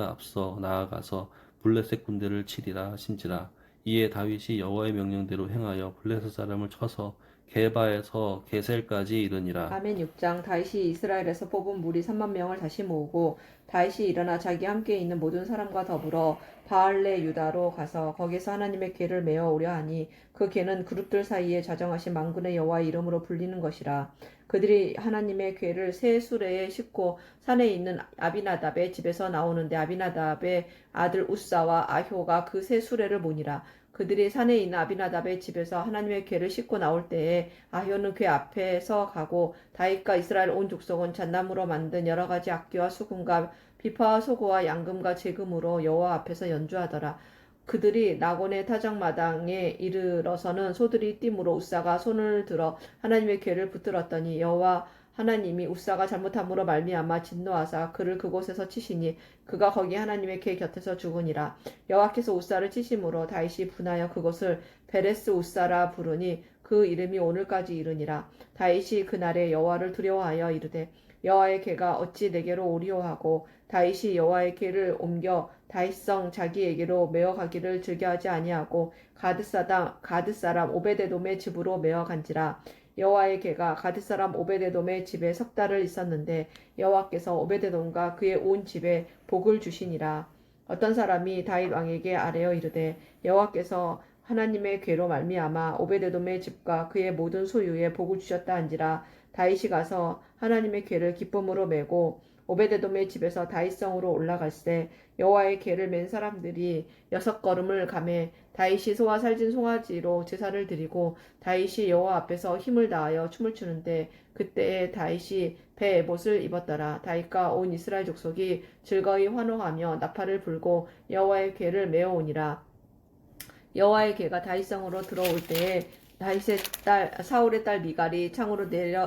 앞서 나아가서 블레셋 군대를 치리라 하신지라. 이에 다윗이 여호와의 명령대로 행하여 블레셋 사람을 쳐서 게바에서 게셀까지 이르니라.
아멘. 6장. 다윗이 이스라엘에서 뽑은 무리 3만 명을 다시 모으고 다윗이 일어나 자기 함께 있는 모든 사람과 더불어 바알레 유다로 가서 거기서 하나님의 궤를 메어 오려 하니 그 궤는 그룹들 사이에 자정하신 만군의 여호와의 이름으로 불리는 것이라. 그들이 하나님의 궤를 새 수레에 싣고 산에 있는 아비나답의 집에서 나오는데 아비나답의 아들 우사와 아효가 그 새 수레를 모니라. 그들이 산에 있는 아비나답의 집에서 하나님의 궤를 싣고 나올 때에 아효는 궤 앞에서 가고 다윗과 이스라엘 온 족속은 잣나무로 만든 여러 가지 악기와 수금과 비파와 소고와 양금과 제금으로 여호와 앞에서 연주하더라. 그들이 나곤의 타작마당에 이르러서는 소들이 띠므로 우사가 손을 들어 하나님의 궤를 붙들었더니 여호와 하나님이 우사가 잘못함으로 말미암아 진노하사 그를 그곳에서 치시니 그가 거기 하나님의 궤 곁에서 죽으니라. 여호와께서 우사를 치심으로 다윗이 분하여 그곳을 베레스 우사라 부르니 그 이름이 오늘까지 이르니라. 다윗이 그날에 여호와를 두려워하여 이르되 여호와의 궤가 어찌 내게로 오리오 하고 다윗이 여호와의 궤를 옮겨 다윗성 자기에게로 메어 가기를 즐겨하지 아니하고 가드 사람 오베데돔의 집으로 메어 간지라. 여호와의 궤가 가드 사람 오베데돔의 집에 석 달을 있었는데 여호와께서 오베데돔과 그의 온 집에 복을 주시니라. 어떤 사람이 다윗 왕에게 아뢰어 이르되 여호와께서 하나님의 궤로 말미암아 오베데돔의 집과 그의 모든 소유에 복을 주셨다 한지라. 다윗이 가서 하나님의 궤를 기쁨으로 메고 오베데돔의 집에서 다윗성으로 올라갈새 여호와의 궤를 맨 사람들이 6걸음을 가매 다윗이 소와 살진 송아지로 제사를 드리고 다윗이 여호와 앞에서 힘을 다하여 춤을 추는데 그때에 다윗이 베에봇을 입었더라. 다윗과 온 이스라엘 족속이 즐거이 환호하며 나팔을 불고 여호와의 궤를 메어오니라. 여호와의 궤가 다윗성으로 들어올 때에 다윗의 딸 사울의 딸 미갈이 창으로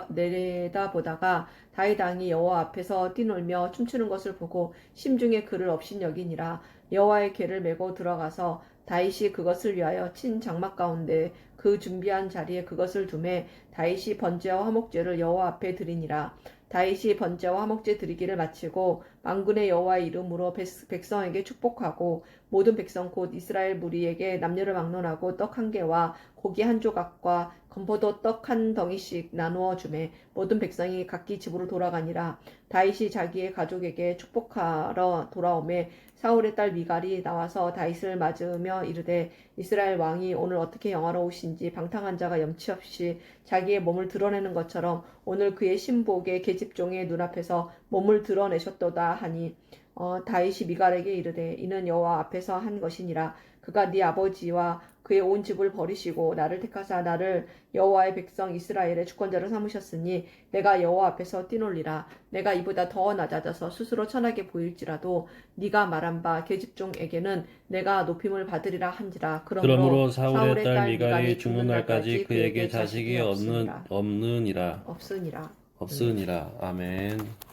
내려다보다가 다윗 왕이 여호와 앞에서 뛰놀며 춤추는 것을 보고 심중에 그를 업신여기니라. 여호와의 궤를 메고 들어가서 다윗이 그것을 위하여 친 장막 가운데 그 준비한 자리에 그것을 두매 다윗이 번제와 화목제를 여호와 앞에 드리니라. 다윗이 번제와 화목제 드리기를 마치고 만군의 여호와의 이름으로 백성에게 축복하고 모든 백성 곧 이스라엘 무리에게 남녀를 막론하고 떡 한 개와 고기 한 조각과 건포도 떡 한 덩이씩 나누어 주매 모든 백성이 각기 집으로 돌아가니라. 다윗이 자기의 가족에게 축복하러 돌아오매 사울의 딸 미갈이 나와서 다윗을 맞으며 이르되 이스라엘 왕이 오늘 어떻게 영화로우신지 방탕한 자가 염치 없이 자기의 몸을 드러내는 것처럼 오늘 그의 신복의 계집종의 눈앞에서 몸을 드러내셨도다 하니 다윗이 미갈에게 이르되 이는 여호와 앞에서 한 것이니라. 그가 네 아버지와 그의 온 집을 버리시고 나를 택하사 나를 여호와의 백성 이스라엘의 주권자로 삼으셨으니 내가 여호와 앞에서 뛰놀리라. 내가 이보다 더 낮아져서 스스로 천하게 보일지라도 네가 말한 바 계집종에게는 내가 높임을 받으리라 한지라.
그러므로 사울의 딸 미갈이 죽는 날까지 그에게 자식이 없느니라.
없으니라.
아멘.